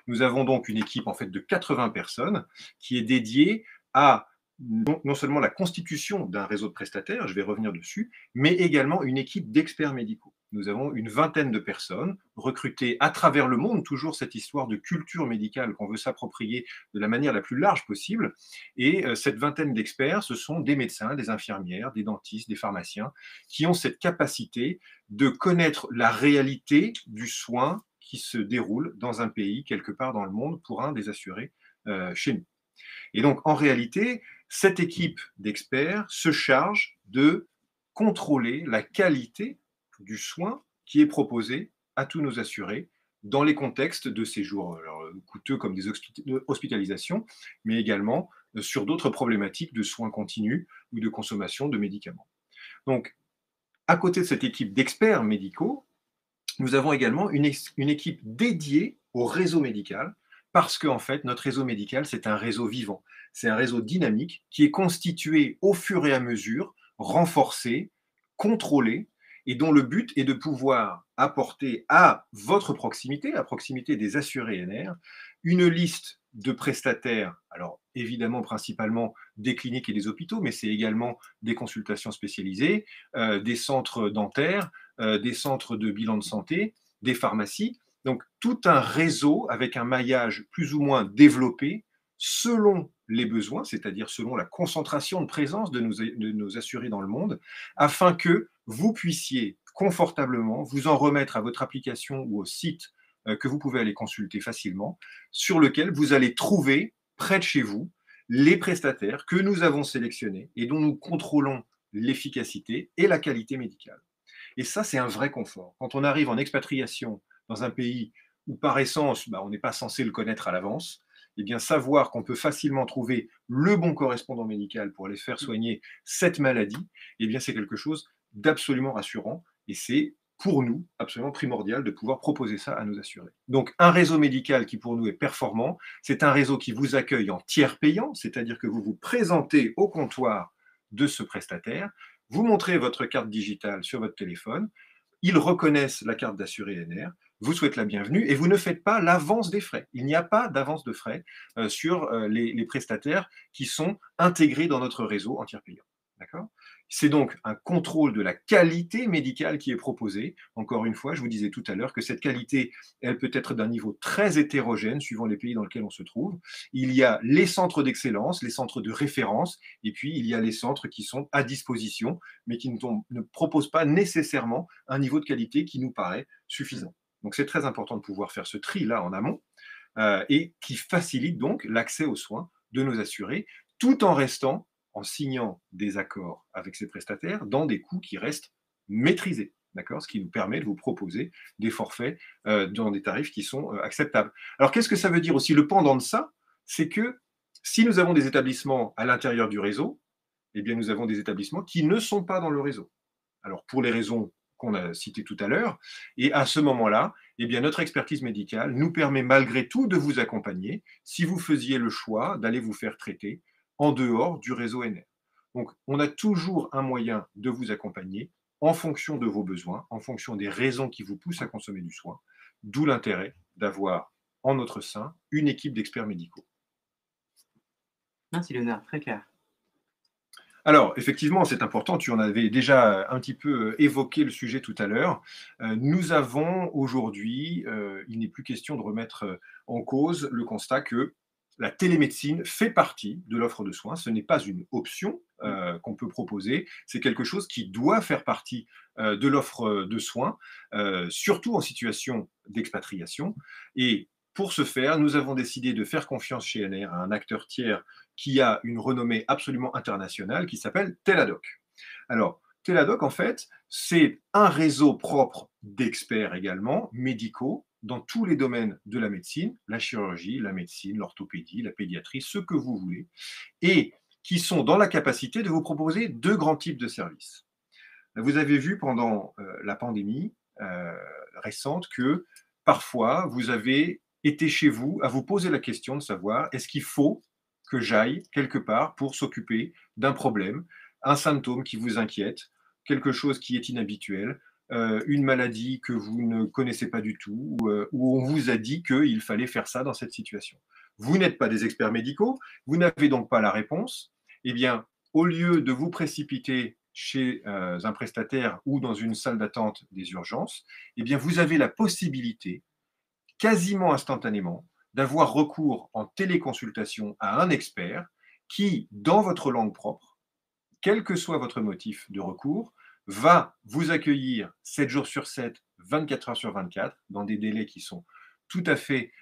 Nous avons donc une équipe en fait de 80 personnes qui est dédiée à non seulement la constitution d'un réseau de prestataires, je vais revenir dessus, mais également une équipe d'experts médicaux. Nous avons une vingtaine de personnes recrutées à travers le monde, toujours cette histoire de culture médicale qu'on veut s'approprier de la manière la plus large possible. Et cette vingtaine d'experts, ce sont des médecins, des infirmières, des dentistes, des pharmaciens, qui ont cette capacité de connaître la réalité du soin qui se déroule dans un pays, quelque part dans le monde, pour un des assurés chez nous. Et donc, en réalité, cette équipe d'experts se charge de contrôler la qualité du soin qui est proposé à tous nos assurés dans les contextes de séjours coûteux comme des hospitalisations, mais également sur d'autres problématiques de soins continus ou de consommation de médicaments. Donc, à côté de cette équipe d'experts médicaux, nous avons également une équipe dédiée au réseau médical parce qu'en fait, notre réseau médical, c'est un réseau vivant. C'est un réseau dynamique qui est constitué au fur et à mesure, renforcé, contrôlé. et dont le but est de pouvoir apporter à votre proximité, à proximité des assurés NR, une liste de prestataires, alors évidemment principalement des cliniques et des hôpitaux, mais c'est également des consultations spécialisées, des centres dentaires, des centres de bilan de santé, des pharmacies. Donc tout un réseau avec un maillage plus ou moins développé selon les besoins, c'est-à-dire selon la concentration de présence de nos assurés dans le monde, afin que vous puissiez confortablement vous en remettre à votre application ou au site que vous pouvez aller consulter facilement, sur lequel vous allez trouver près de chez vous les prestataires que nous avons sélectionnés et dont nous contrôlons l'efficacité et la qualité médicale. Et ça, c'est un vrai confort. Quand on arrive en expatriation dans un pays où, par essence, on n'est pas censé le connaître à l'avance, eh bien, savoir qu'on peut facilement trouver le bon correspondant médical pour aller faire soigner cette maladie, eh bien, c'est quelque chose d'absolument rassurant et c'est pour nous absolument primordial de pouvoir proposer ça à nos assurés. Donc, un réseau médical qui pour nous est performant, c'est un réseau qui vous accueille en tiers payant, c'est-à-dire que vous vous présentez au comptoir de ce prestataire, vous montrez votre carte digitale sur votre téléphone, ils reconnaissent la carte d'assuré NR, vous souhaitent la bienvenue et vous ne faites pas l'avance des frais. Il n'y a pas d'avance de frais sur les prestataires qui sont intégrés dans notre réseau en tiers payant. D'accord ? C'est donc un contrôle de la qualité médicale qui est proposé. Encore une fois, je vous disais tout à l'heure que cette qualité, elle peut être d'un niveau très hétérogène suivant les pays dans lesquels on se trouve. Il y a les centres d'excellence, les centres de référence, et puis il y a les centres qui sont à disposition, mais qui ne proposent pas nécessairement un niveau de qualité qui nous paraît suffisant. Donc c'est très important de pouvoir faire ce tri-là en amont, et qui facilite donc l'accès aux soins de nos assurés, tout en restant en signant des accords avec ces prestataires dans des coûts qui restent maîtrisés, d'accord ? Ce qui nous permet de vous proposer des forfaits dans des tarifs qui sont acceptables. Alors, qu'est-ce que ça veut dire aussi ? Le pendant de ça, c'est que si nous avons des établissements à l'intérieur du réseau, eh bien, nous avons des établissements qui ne sont pas dans le réseau. Alors, pour les raisons qu'on a citées tout à l'heure, et à ce moment-là, eh bien, notre expertise médicale nous permet malgré tout de vous accompagner si vous faisiez le choix d'aller vous faire traiter en dehors du réseau NR. Donc, on a toujours un moyen de vous accompagner en fonction de vos besoins, en fonction des raisons qui vous poussent à consommer du soin, d'où l'intérêt d'avoir en notre sein une équipe d'experts médicaux. Merci Léonard, très clair. Alors, effectivement, c'est important, tu en avais déjà un petit peu évoqué le sujet tout à l'heure. Nous avons aujourd'hui, il n'est plus question de remettre en cause le constat que la télémédecine fait partie de l'offre de soins. Ce n'est pas une option qu'on peut proposer, c'est quelque chose qui doit faire partie de l'offre de soins, surtout en situation d'expatriation. Et pour ce faire, nous avons décidé de faire confiance chez NR à un acteur tiers qui a une renommée absolument internationale, qui s'appelle Teladoc. Alors, Teladoc, en fait, c'est un réseau propre d'experts également, médicaux, dans tous les domaines de la médecine, la chirurgie, la médecine, l'orthopédie, la pédiatrie, ce que vous voulez, et qui sont dans la capacité de vous proposer deux grands types de services. Vous avez vu pendant la pandémie récente que parfois vous avez été chez vous à vous poser la question de savoir est-ce qu'il faut que j'aille quelque part pour s'occuper d'un problème, un symptôme qui vous inquiète, quelque chose qui est inhabituel, une maladie que vous ne connaissez pas du tout, où on vous a dit qu'il fallait faire ça dans cette situation. Vous n'êtes pas des experts médicaux, vous n'avez donc pas la réponse. Eh bien, au lieu de vous précipiter chez un prestataire ou dans une salle d'attente des urgences, eh bien, vous avez la possibilité, quasiment instantanément, d'avoir recours en téléconsultation à un expert qui, dans votre langue propre, quel que soit votre motif de recours, va vous accueillir 7 jours sur 7, 24 heures sur 24, dans des délais qui sont tout à fait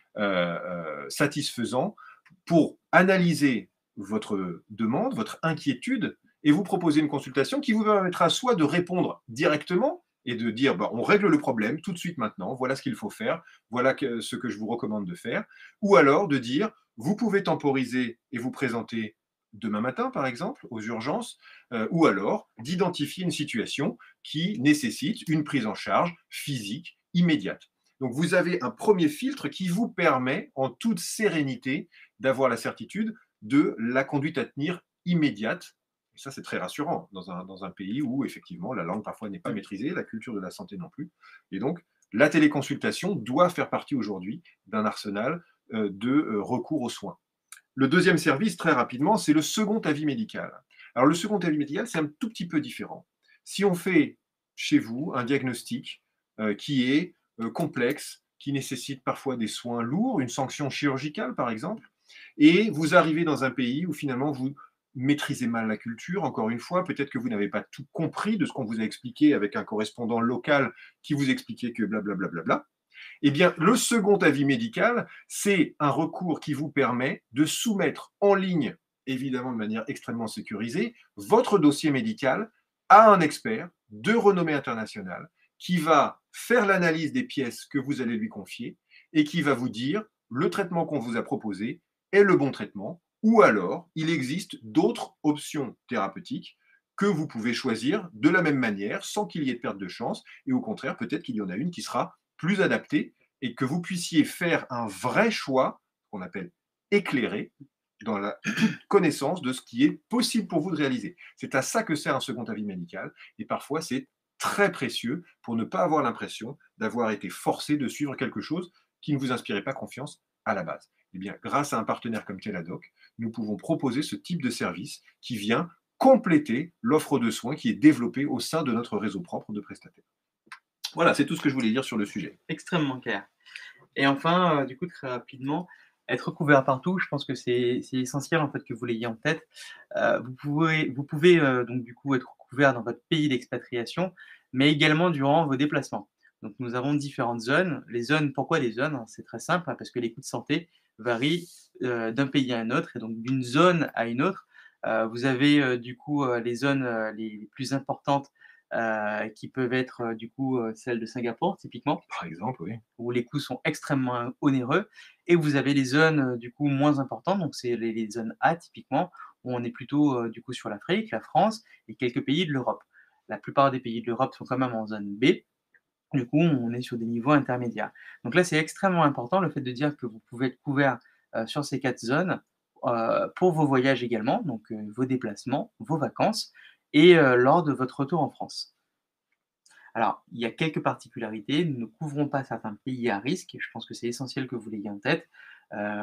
satisfaisants, pour analyser votre demande, votre inquiétude, et vous proposer une consultation qui vous permettra soit de répondre directement et de dire on règle le problème tout de suite maintenant, voilà ce qu'il faut faire, voilà ce que je vous recommande de faire, ou alors de dire vous pouvez temporiser et vous présenter demain matin, par exemple, aux urgences, ou alors d'identifier une situation qui nécessite une prise en charge physique immédiate. Donc, vous avez un premier filtre qui vous permet, en toute sérénité, d'avoir la certitude de la conduite à tenir immédiate Et ça, c'est très rassurant dans un pays où, effectivement, la langue parfois n'est pas maîtrisée, la culture de la santé non plus. Et donc, la téléconsultation doit faire partie aujourd'hui d'un arsenal de recours aux soins. Le deuxième service, très rapidement, c'est le second avis médical. Alors, le second avis médical, c'est un tout petit peu différent. Si on fait chez vous un diagnostic qui est complexe, qui nécessite parfois des soins lourds, une sanction chirurgicale par exemple, et vous arrivez dans un pays où finalement vous maîtrisez mal la culture, encore une fois, peut-être que vous n'avez pas tout compris de ce qu'on vous a expliqué avec un correspondant local qui vous expliquait que blablabla, eh bien, le second avis médical, c'est un recours qui vous permet de soumettre en ligne, évidemment de manière extrêmement sécurisée, votre dossier médical à un expert de renommée internationale qui va faire l'analyse des pièces que vous allez lui confier et qui va vous dire le traitement qu'on vous a proposé est le bon traitement ou alors il existe d'autres options thérapeutiques que vous pouvez choisir de la même manière sans qu'il y ait de perte de chance et au contraire, peut-être qu'il y en a une qui sera plus adapté et que vous puissiez faire un vrai choix, qu'on appelle éclairé, dans la connaissance de ce qui est possible pour vous de réaliser. C'est à ça que sert un second avis médical et parfois c'est très précieux pour ne pas avoir l'impression d'avoir été forcé de suivre quelque chose qui ne vous inspirait pas confiance à la base. Eh bien, grâce à un partenaire comme Teladoc, nous pouvons proposer ce type de service qui vient compléter l'offre de soins qui est développée au sein de notre réseau propre de prestataires. Voilà, c'est tout ce que je voulais dire sur le sujet. Extrêmement clair. Et enfin, du coup, très rapidement, être couvert partout, je pense que c'est essentiel en fait que vous l'ayez en tête. Vous pouvez donc du coup être couvert dans votre pays d'expatriation, mais également durant vos déplacements. Donc nous avons différentes zones. Les zones, pourquoi les zones? C'est très simple, hein, parce que les coûts de santé varient d'un pays à un autre et donc d'une zone à une autre. Vous avez du coup les zones les plus importantes qui peuvent être du coup celles de Singapour typiquement, Par exemple, oui. où les coûts sont extrêmement onéreux et vous avez les zones, du coup moins importantes, donc c'est les zones A typiquement, où on est plutôt, du coup sur l'Afrique, la France et quelques pays de l'Europe. La plupart des pays de l'Europe sont quand même en zone B, du coup on est sur des niveaux intermédiaires. Donc là, c'est extrêmement important le fait de dire que vous pouvez être couvert, sur ces 4 zones, pour vos voyages également, donc vos déplacements, vos vacances et lors de votre retour en France. Alors, il y a quelques particularités. Nous ne couvrons pas certains pays à risque, et je pense que c'est essentiel que vous l'ayez en tête,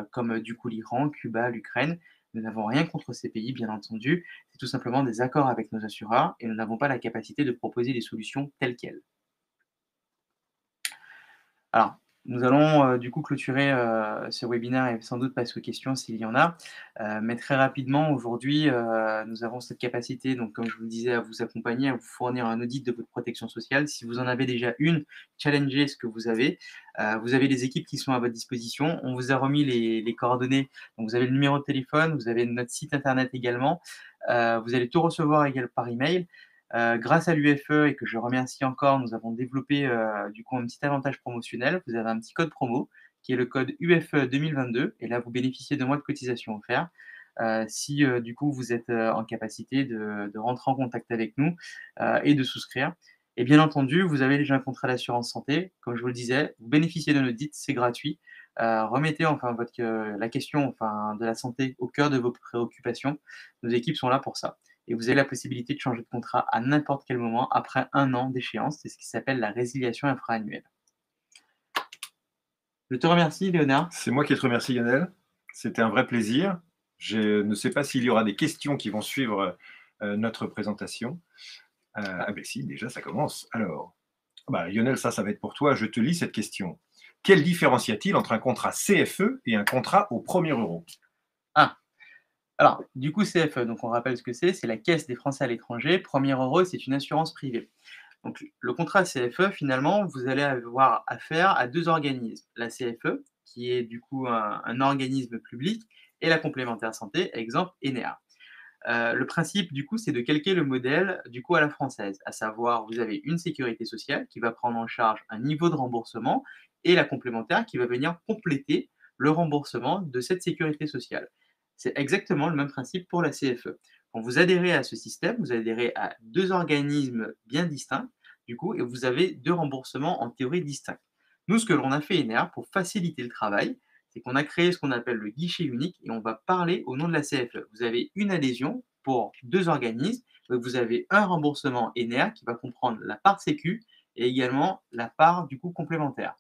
comme du coup l'Iran, Cuba, l'Ukraine. Nous n'avons rien contre ces pays, bien entendu. C'est tout simplement des accords avec nos assureurs et nous n'avons pas la capacité de proposer des solutions telles quelles. Alors, nous allons du coup clôturer ce webinaire et sans doute passer aux questions s'il y en a. Mais très rapidement, aujourd'hui, nous avons cette capacité, donc comme je vous le disais, à vous accompagner, à vous fournir un audit de votre protection sociale. Si vous en avez déjà une, challengez ce que vous avez. Vous avez les équipes qui sont à votre disposition. On vous a remis les coordonnées. Donc, vous avez le numéro de téléphone, vous avez notre site internet également. Vous allez tout recevoir également par email. Grâce à l'UFE et que je remercie encore, nous avons développé du coup un petit avantage promotionnel. Vous avez un petit code promo qui est le code UFE 2022 et là vous bénéficiez de mois de cotisation offerts. Si du coup vous êtes en capacité de rentrer en contact avec nous et de souscrire. Et bien entendu, vous avez déjà un contrat d'assurance santé. Comme je vous le disais, vous bénéficiez de notre DIT, c'est gratuit. Remettez enfin la question enfin, de la santé au cœur de vos préoccupations. Nos équipes sont là pour ça et vous avez la possibilité de changer de contrat à n'importe quel moment après 1 an d'échéance. C'est ce qui s'appelle la résiliation infra-annuelle. Je te remercie, Léonard. C'est moi qui te remercie, Lionel. C'était un vrai plaisir. Je ne sais pas s'il y aura des questions qui vont suivre notre présentation. Ah ben si, déjà ça commence. Alors, Lionel, ça va être pour toi. Je te lis cette question. Quelle différence y a-t-il entre un contrat CFE et un contrat au premier euro? Alors, du coup, CFE, donc on rappelle ce que c'est la Caisse des Français à l'étranger. Premier euro, c'est une assurance privée. Donc, le contrat CFE, finalement, vous allez avoir affaire à 2 organismes. La CFE, qui est du coup un organisme public, et la complémentaire santé, exemple ENEA. Le principe, du coup, c'est de calquer le modèle, du coup, à la française, à savoir, vous avez une sécurité sociale qui va prendre en charge un niveau de remboursement et la complémentaire qui va venir compléter le remboursement de cette sécurité sociale. C'est exactement le même principe pour la CFE. Quand vous adhérez à ce système, vous adhérez à 2 organismes bien distincts, du coup, et vous avez 2 remboursements en théorie distincts. Nous, ce que l'on a fait ENEA pour faciliter le travail, c'est qu'on a créé ce qu'on appelle le guichet unique et on va parler au nom de la CFE. Vous avez une adhésion pour 2 organismes. Donc, vous avez un remboursement ENEA qui va comprendre la part sécu et également la part du coup complémentaire.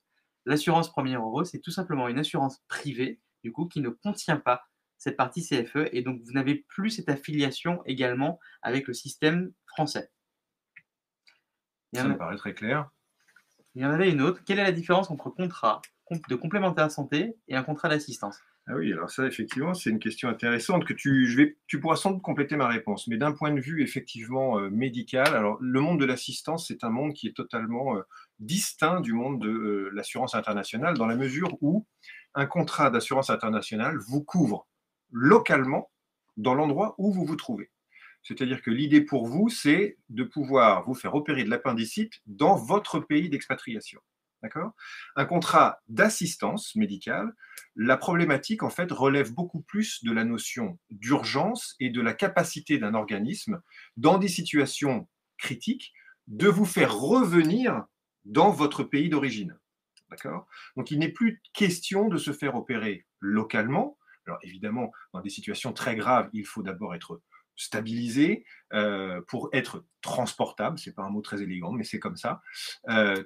L'assurance premier euro, c'est tout simplement une assurance privée du coup qui ne contient pas cette partie CFE et donc vous n'avez plus cette affiliation également avec le système français. Ça me paraît très clair. Il y en avait une autre. Quelle est la différence entre contrat de complémentaire santé et un contrat d'assistance? Ah oui, alors ça, effectivement, c'est une question intéressante que tu pourras sans doute compléter ma réponse. Mais d'un point de vue effectivement médical, alors le monde de l'assistance, c'est un monde qui est totalement distinct du monde de l'assurance internationale, dans la mesure où un contrat d'assurance internationale vous couvre localement dans l'endroit où vous vous trouvez. C'est-à-dire que l'idée pour vous, c'est de pouvoir vous faire opérer de l'appendicite dans votre pays d'expatriation. D'accord? Un contrat d'assistance médicale, la problématique en fait relève beaucoup plus de la notion d'urgence et de la capacité d'un organisme dans des situations critiques de vous faire revenir dans votre pays d'origine. D'accord? Donc il n'est plus question de se faire opérer localement. Alors évidemment, dans des situations très graves, il faut d'abord être stabilisé pour être transportable, c'est pas un mot très élégant, mais c'est comme ça,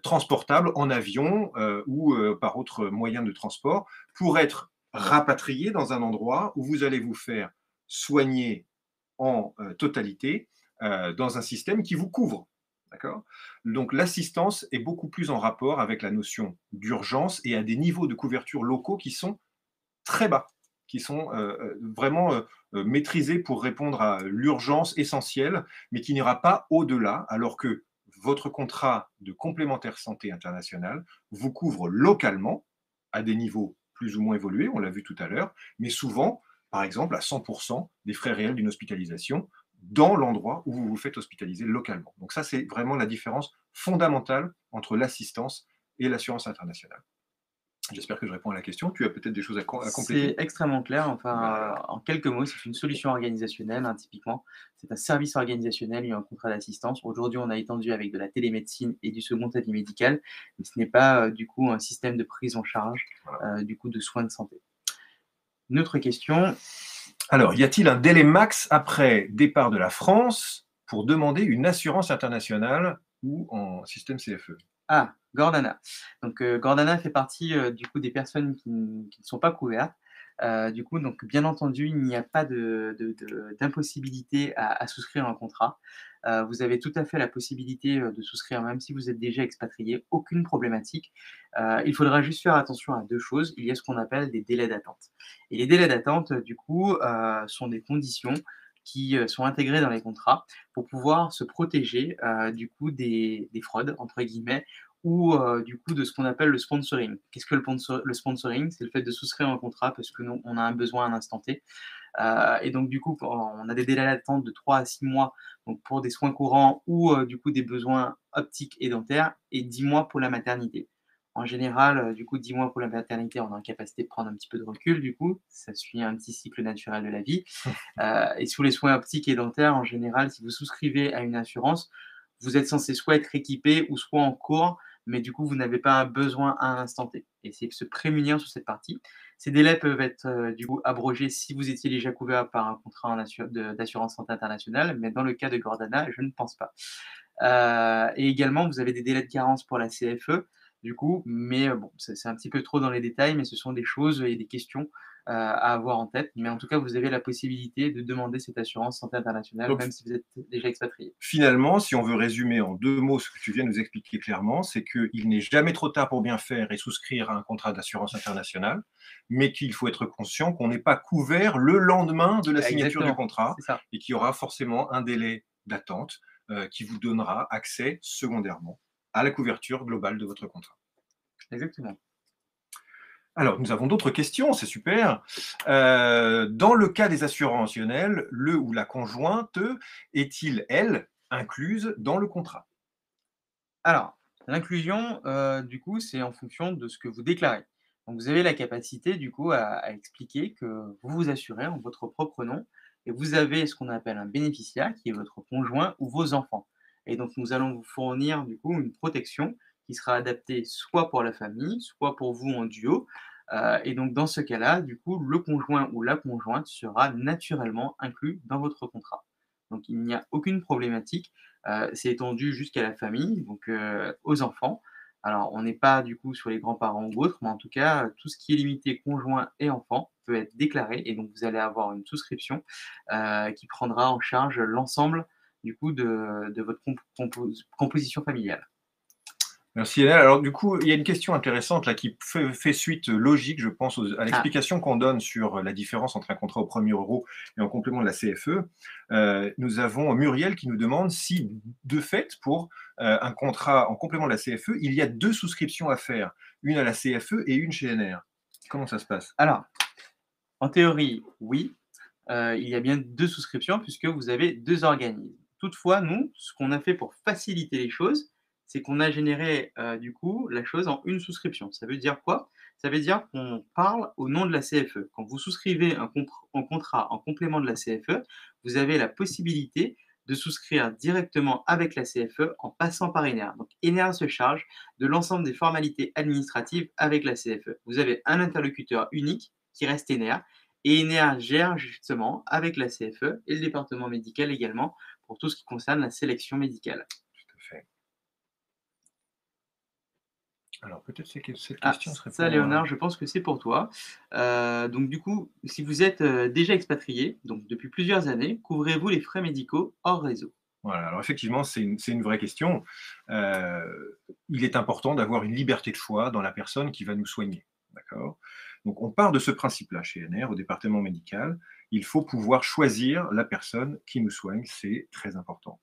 transportable en avion ou par autre moyen de transport, pour être rapatrié dans un endroit où vous allez vous faire soigner en totalité dans un système qui vous couvre. D'accord? Donc l'assistance est beaucoup plus en rapport avec la notion d'urgence et à des niveaux de couverture locaux qui sont très bas, qui sont vraiment maîtrisés pour répondre à l'urgence essentielle, mais qui n'ira pas au-delà, alors que votre contrat de complémentaire santé international vous couvre localement à des niveaux plus ou moins évolués, on l'a vu tout à l'heure, mais souvent, par exemple, à 100% des frais réels d'une hospitalisation dans l'endroit où vous vous faites hospitaliser localement. Donc ça, c'est vraiment la différence fondamentale entre l'assistance et l'assurance internationale. J'espère que je réponds à la question. Tu as peut-être des choses à compléter? C'est extrêmement clair. Enfin, en quelques mots, c'est une solution organisationnelle, hein, typiquement. C'est un service organisationnel et un contrat d'assistance. Aujourd'hui, on a étendu avec de la télémédecine et du second avis médical, mais ce n'est pas du coup un système de prise en charge Voilà. du coup de soins de santé. Une autre question. Alors, y a-t-il un délai max après départ de la France pour demander une assurance internationale ou en système CFE? Ah, Gordana. Donc, Gordana fait partie, du coup, des personnes qui ne sont pas couvertes. Du coup, donc bien entendu, il n'y a pas d'impossibilité à souscrire un contrat. Vous avez tout à fait la possibilité, de souscrire même si vous êtes déjà expatrié, aucune problématique. Il faudra juste faire attention à 2 choses. Il y a ce qu'on appelle des délais d'attente et les délais d'attente, du coup, sont des conditions qui, sont intégrées dans les contrats pour pouvoir se protéger, du coup des «fraudes» entre guillemets ou, du coup de ce qu'on appelle le sponsoring. Qu'est-ce que le sponsoring? C'est le fait de souscrire un contrat parce que nous, on a un besoin à l'instant T, et donc du coup, quand on a des délais d'attente de 3 à 6 mois, donc pour des soins courants ou, du coup des besoins optiques et dentaires et 10 mois pour la maternité. En général, du coup 10 mois pour la maternité, on est en capacité de prendre un petit peu de recul du coup, ça suit un petit cycle naturel de la vie. Et sur les soins optiques et dentaires, en général, si vous souscrivez à une assurance, vous êtes censé soit être équipé ou soit en cours, mais du coup, vous n'avez pas un besoin à un instant T. Et c'est se prémunir sur cette partie. Ces délais peuvent être du coup abrogés si vous étiez déjà couvert par un contrat d'assurance santé internationale, mais dans le cas de Gordana, je ne pense pas. Et également, vous avez des délais de carence pour la CFE, du coup, mais bon, c'est un petit peu trop dans les détails, mais ce sont des choses et des questions à avoir en tête. Mais en tout cas, vous avez la possibilité de demander cette assurance santé internationale, Donc, même si vous êtes déjà expatrié. finalement, si on veut résumer en 2 mots ce que tu viens de nous expliquer clairement, c'est qu'il n'est jamais trop tard pour bien faire et souscrire à un contrat d'assurance internationale, mais qu'il faut être conscient qu'on n'est pas couvert le lendemain de la signature du Exactement, contrat c'est ça, et qu'il y aura forcément un délai d'attente qui vous donnera accès secondairement à la couverture globale de votre contrat. exactement. Alors, nous avons d'autres questions, c'est super. Dans le cas des assurantionnels, le ou la conjointe est-il, elle, incluse dans le contrat? Alors, l'inclusion, du coup, c'est en fonction de ce que vous déclarez. Donc vous avez la capacité, du coup, à expliquer que vous vous assurez en votre propre nom et vous avez ce qu'on appelle un bénéficiaire qui est votre conjoint ou vos enfants. Et donc nous allons vous fournir, du coup, une protection qui sera adaptée soit pour la famille, soit pour vous en duo. Et donc dans ce cas-là, du coup, le conjoint ou la conjointe sera naturellement inclus dans votre contrat. Donc, il n'y a aucune problématique. C'est étendu jusqu'à la famille, donc aux enfants. Alors, on n'est pas du coup sur les grands-parents ou autres, mais en tout cas, tout ce qui est limité conjoint et enfant peut être déclaré et donc vous allez avoir une souscription qui prendra en charge l'ensemble du coup de votre composition familiale. Merci Hélène. Alors du coup, il y a une question intéressante là qui fait suite logique, je pense, à Ah, l'explication qu'on donne sur la différence entre un contrat au premier euro et en complément de la CFE. Nous avons Muriel qui nous demande si, de fait, pour un contrat en complément de la CFE, il y a 2 souscriptions à faire, une à la CFE et une chez NR. Comment ça se passe? alors, en théorie, oui, il y a bien 2 souscriptions puisque vous avez 2 organismes. Toutefois, nous, ce qu'on a fait pour faciliter les choses, c'est qu'on a généré, du coup, la chose en une souscription. Ça veut dire quoi? Ça veut dire qu'on parle au nom de la CFE. Quand vous souscrivez un contrat en complément de la CFE, vous avez la possibilité de souscrire directement avec la CFE en passant par ENER. Donc ENER se charge de l'ensemble des formalités administratives avec la CFE. Vous avez un interlocuteur unique qui reste ENER et ENER gère justement avec la CFE et le département médical également pour tout ce qui concerne la sélection médicale. Tout à fait. Alors peut-être que cette Ah, question serait ça pour... Léonard, je pense que c'est pour toi. Donc du coup, si vous êtes, déjà expatrié, donc depuis plusieurs années, couvrez-vous les frais médicaux hors réseau? Voilà, alors effectivement, c'est une vraie question. Il est important d'avoir une liberté de choix dans la personne qui va nous soigner. D'accord? Donc, on part de ce principe-là chez NR, au département médical. Il faut pouvoir choisir la personne qui nous soigne, c'est très important.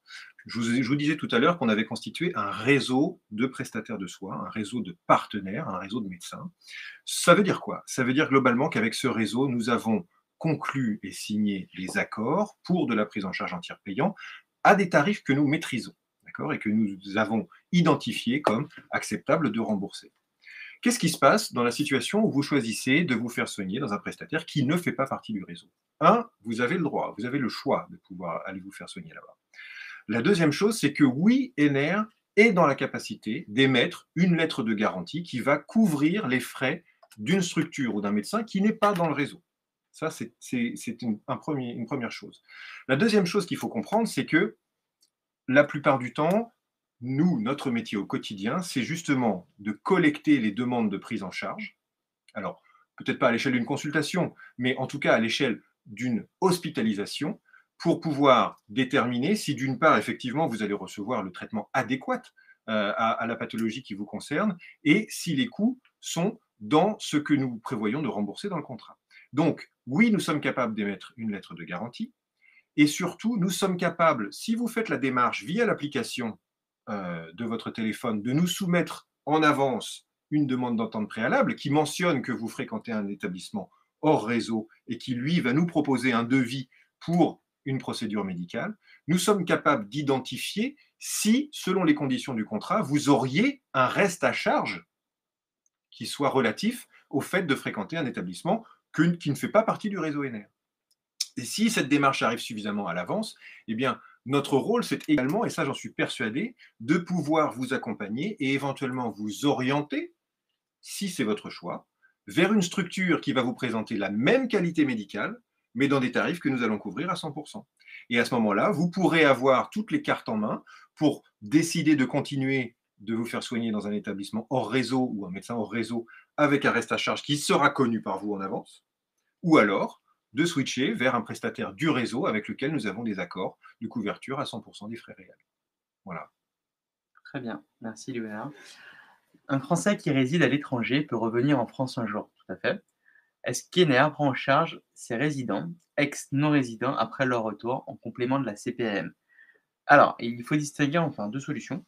Je vous disais tout à l'heure qu'on avait constitué un réseau de prestataires de soins, un réseau de partenaires, un réseau de médecins. Ça veut dire quoi? Ça veut dire globalement qu'avec ce réseau, nous avons conclu et signé des accords pour de la prise en charge entière payant à des tarifs que nous maîtrisons, d'accord, et que nous avons identifiés comme acceptables de rembourser. Qu'est-ce qui se passe dans la situation où vous choisissez de vous faire soigner dans un prestataire qui ne fait pas partie du réseau? Un, vous avez le droit, vous avez le choix de pouvoir aller vous faire soigner là-bas. La deuxième chose, c'est que oui, ENR est dans la capacité d'émettre une lettre de garantie qui va couvrir les frais d'une structure ou d'un médecin qui n'est pas dans le réseau. Ça, c'est une première chose. La deuxième chose qu'il faut comprendre, c'est que la plupart du temps, nous, notre métier au quotidien, c'est justement de collecter les demandes de prise en charge. Alors, peut-être pas à l'échelle d'une consultation, mais en tout cas à l'échelle d'une hospitalisation, pour pouvoir déterminer si d'une part, effectivement, vous allez recevoir le traitement adéquat à la pathologie qui vous concerne, et si les coûts sont dans ce que nous prévoyons de rembourser dans le contrat. Donc, oui, nous sommes capables d'émettre une lettre de garantie, et surtout, nous sommes capables, si vous faites la démarche via l'application de votre téléphone, de nous soumettre en avance une demande d'entente préalable qui mentionne que vous fréquentez un établissement hors réseau et qui, lui, va nous proposer un devis pour une procédure médicale, nous sommes capables d'identifier si, selon les conditions du contrat, vous auriez un reste à charge qui soit relatif au fait de fréquenter un établissement qui ne fait pas partie du réseau ENR. Et si cette démarche arrive suffisamment à l'avance, eh bien, notre rôle, c'est également, et ça j'en suis persuadé, de pouvoir vous accompagner et éventuellement vous orienter, si c'est votre choix, vers une structure qui va vous présenter la même qualité médicale, mais dans des tarifs que nous allons couvrir à 100%. Et à ce moment-là, vous pourrez avoir toutes les cartes en main pour décider de continuer de vous faire soigner dans un établissement hors réseau ou un médecin hors réseau avec un reste à charge qui sera connu par vous en avance, ou alors de switcher vers un prestataire du réseau avec lequel nous avons des accords de couverture à 100% des frais réels. Voilà. Très bien, merci Léonard. Un Français qui réside à l'étranger peut revenir en France un jour, tout à fait. Est-ce qu'ENER prend en charge ses résidents, ex-non-résidents, après leur retour, en complément de la CPAM? Alors, il faut distinguer enfin 2 solutions.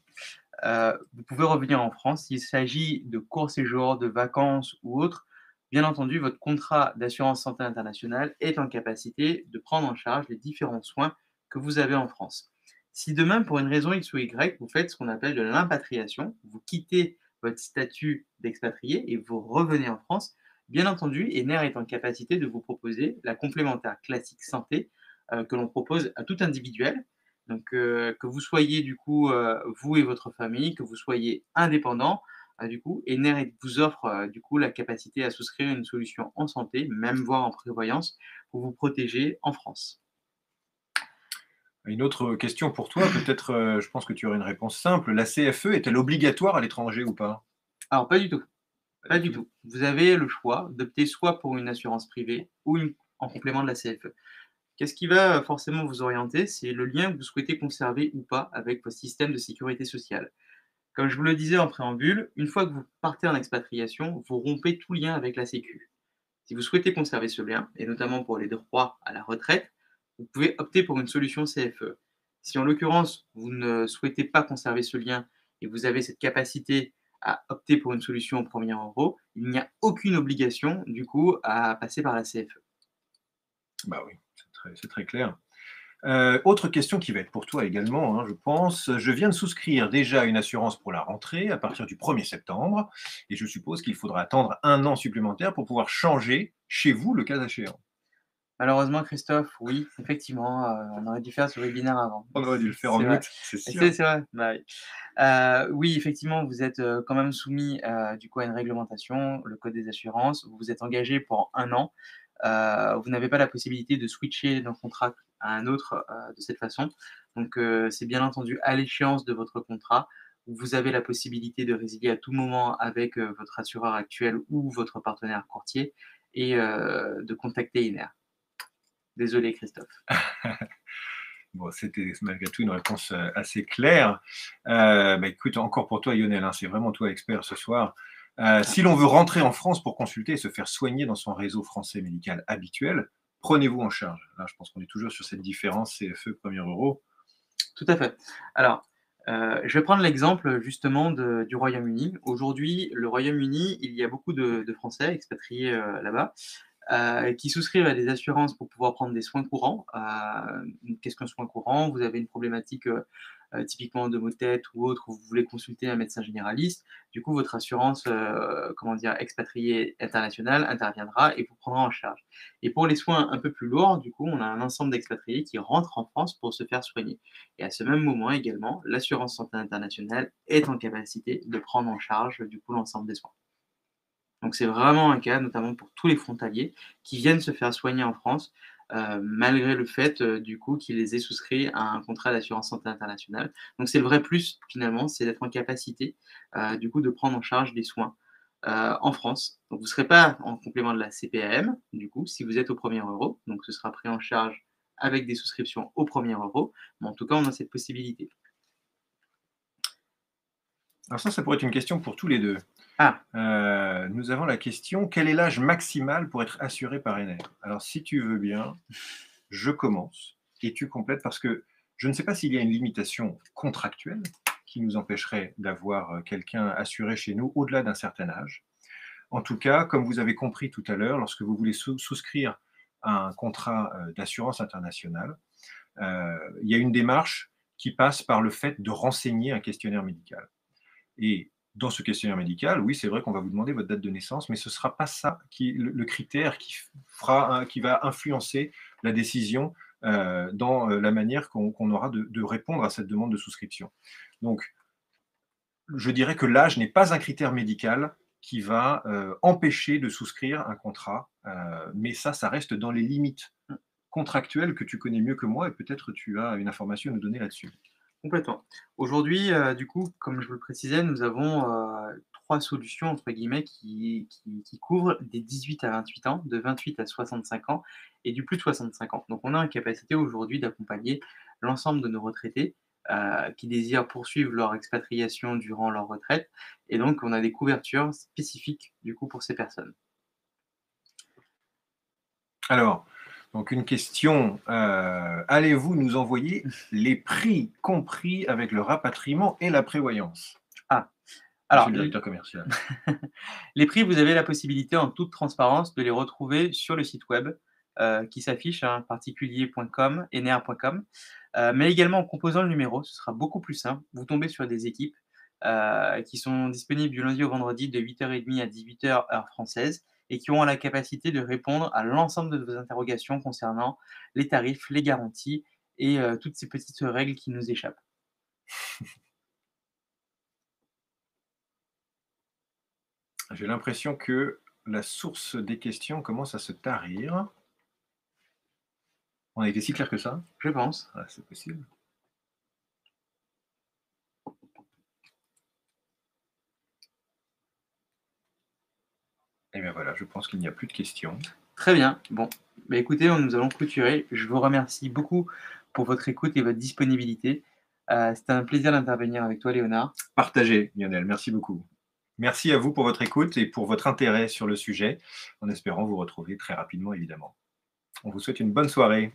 Vous pouvez revenir en France s'il s'agit de courts séjours, de vacances ou autres. Bien entendu, votre contrat d'assurance santé internationale est en capacité de prendre en charge les différents soins que vous avez en France. Si demain, pour une raison X ou Y, vous faites ce qu'on appelle de l'impatriation, vous quittez votre statut d'expatrié et vous revenez en France, bien entendu, ENER est en capacité de vous proposer la complémentaire classique santé que l'on propose à tout individuel. Donc, que vous soyez du coup, vous et votre famille, que vous soyez indépendant, du coup, ENER vous offre, du coup, la capacité à souscrire une solution en santé, même voire en prévoyance, pour vous protéger en France. Une autre question pour toi, peut-être, je pense que tu aurais une réponse simple. La CFE est-elle obligatoire à l'étranger ou pas? Alors pas du tout, Pas pas du du tout. tout. Vous avez le choix d'opter soit pour une assurance privée ou en complément de la CFE. Qu'est-ce qui va forcément vous orienter? C'est le lien que vous souhaitez conserver ou pas avec votre système de sécurité sociale. Comme je vous le disais en préambule, une fois que vous partez en expatriation, vous rompez tout lien avec la Sécu. Si vous souhaitez conserver ce lien, et notamment pour les droits à la retraite, vous pouvez opter pour une solution CFE. Si en l'occurrence, vous ne souhaitez pas conserver ce lien et vous avez cette capacité à opter pour une solution au premier euro, il n'y a aucune obligation du coup à passer par la CFE. Bah oui, c'est très clair. Autre question qui va être pour toi également, hein, je pense. Je viens de souscrire déjà une assurance pour la rentrée à partir du 1er septembre et je suppose qu'il faudra attendre 1 an supplémentaire pour pouvoir changer chez vous le cas échéant. Malheureusement, Christophe, oui, effectivement, on aurait dû faire ce webinaire avant. On aurait dû le faire C'est en vrai. août, c'est C'est sûr. c'est vrai, bah, oui. Oui, effectivement, vous êtes, quand même soumis, du coup, à une réglementation, le code des assurances. Vous vous êtes engagé pour 1 an. Vous n'avez pas la possibilité de switcher d'un contrat à un autre, de cette façon. Donc, c'est bien entendu à l'échéance de votre contrat, où vous avez la possibilité de résilier à tout moment avec, votre assureur actuel ou votre partenaire courtier et de contacter Iner. Désolé Christophe. Bon, c'était malgré tout une réponse assez claire. Bah, écoute, encore pour toi, Lionel, hein, c'est vraiment toi expert ce soir. Si l'on veut rentrer en France pour consulter et se faire soigner dans son réseau français médical habituel, prenez-vous en charge. Là, je pense qu'on est toujours sur cette différence CFE premier euro. Tout à fait. Alors, je vais prendre l'exemple justement du Royaume-Uni. Aujourd'hui, le Royaume-Uni, il y a beaucoup de Français expatriés, là-bas, qui souscrivent à des assurances pour pouvoir prendre des soins courants. Qu'est-ce qu'un soin courant? Vous avez une problématique, typiquement de maux de tête ou autre, où vous voulez consulter un médecin généraliste. Du coup, votre assurance, comment dire, expatriée internationale interviendra et vous prendra en charge. Et pour les soins un peu plus lourds, du coup, on a un ensemble d'expatriés qui rentrent en France pour se faire soigner. Et à ce même moment également, l'assurance santé internationale est en capacité de prendre en charge, du coup, l'ensemble des soins. Donc c'est vraiment un cas, notamment pour tous les frontaliers qui viennent se faire soigner en France, malgré le fait, du coup, qu'ils aient souscrit à un contrat d'assurance santé internationale. Donc c'est le vrai plus finalement, c'est d'être en capacité, du coup, de prendre en charge des soins, en France. Donc vous ne serez pas en complément de la CPAM, du coup, si vous êtes au premier euro, donc ce sera pris en charge avec des souscriptions au premier euro, mais en tout cas, on a cette possibilité. Alors ça pourrait être une question pour tous les deux. Ah! Nous avons la question, quel est l'âge maximal pour être assuré par Ener? Alors si tu veux bien, je commence et tu complètes parce que je ne sais pas s'il y a une limitation contractuelle qui nous empêcherait d'avoir quelqu'un assuré chez nous au-delà d'un certain âge. En tout cas, comme vous avez compris tout à l'heure, lorsque vous voulez souscrire à un contrat d'assurance internationale, il y a une démarche qui passe par le fait de renseigner un questionnaire médical. Et dans ce questionnaire médical, oui, c'est vrai qu'on va vous demander votre date de naissance, mais ce ne sera pas ça qui le critère qui va influencer la décision dans la manière qu'on aura de répondre à cette demande de souscription. Donc, je dirais que l'âge n'est pas un critère médical qui va empêcher de souscrire un contrat, mais ça reste dans les limites contractuelles que tu connais mieux que moi et peut-être tu as une information à nous donner là-dessus. Complètement. Aujourd'hui, du coup, comme je vous le précisais, nous avons, 3 solutions entre guillemets qui couvrent des 18 à 28 ans, de 28 à 65 ans et du plus de 65 ans. Donc on a une capacité aujourd'hui d'accompagner l'ensemble de nos retraités, qui désirent poursuivre leur expatriation durant leur retraite et donc on a des couvertures spécifiques du coup pour ces personnes. Alors, donc une question, allez-vous nous envoyer les prix compris avec le rapatriement et la prévoyance? Ah! Monsieur Alors le directeur commercial. les prix, vous avez la possibilité en toute transparence de les retrouver sur le site web, qui s'affiche, hein, particulier.com, ener.com, mais également en composant le numéro, ce sera beaucoup plus simple. Vous tombez sur des équipes, qui sont disponibles du lundi au vendredi de 8h30 à 18h heure française et qui auront la capacité de répondre à l'ensemble de vos interrogations concernant les tarifs, les garanties et toutes ces petites règles qui nous échappent. J'ai l'impression que la source des questions commence à se tarir. On a été si clair que ça? Je pense. Ah, c'est possible. Et bien voilà, je pense qu'il n'y a plus de questions. Très bien. Bon, bah, écoutez, nous allons clôturer. Je vous remercie beaucoup pour votre écoute et votre disponibilité. C'était un plaisir d'intervenir avec toi, Léonard. Partagez, Lionel, merci beaucoup. Merci à vous pour votre écoute et pour votre intérêt sur le sujet, en espérant vous retrouver très rapidement, évidemment. On vous souhaite une bonne soirée.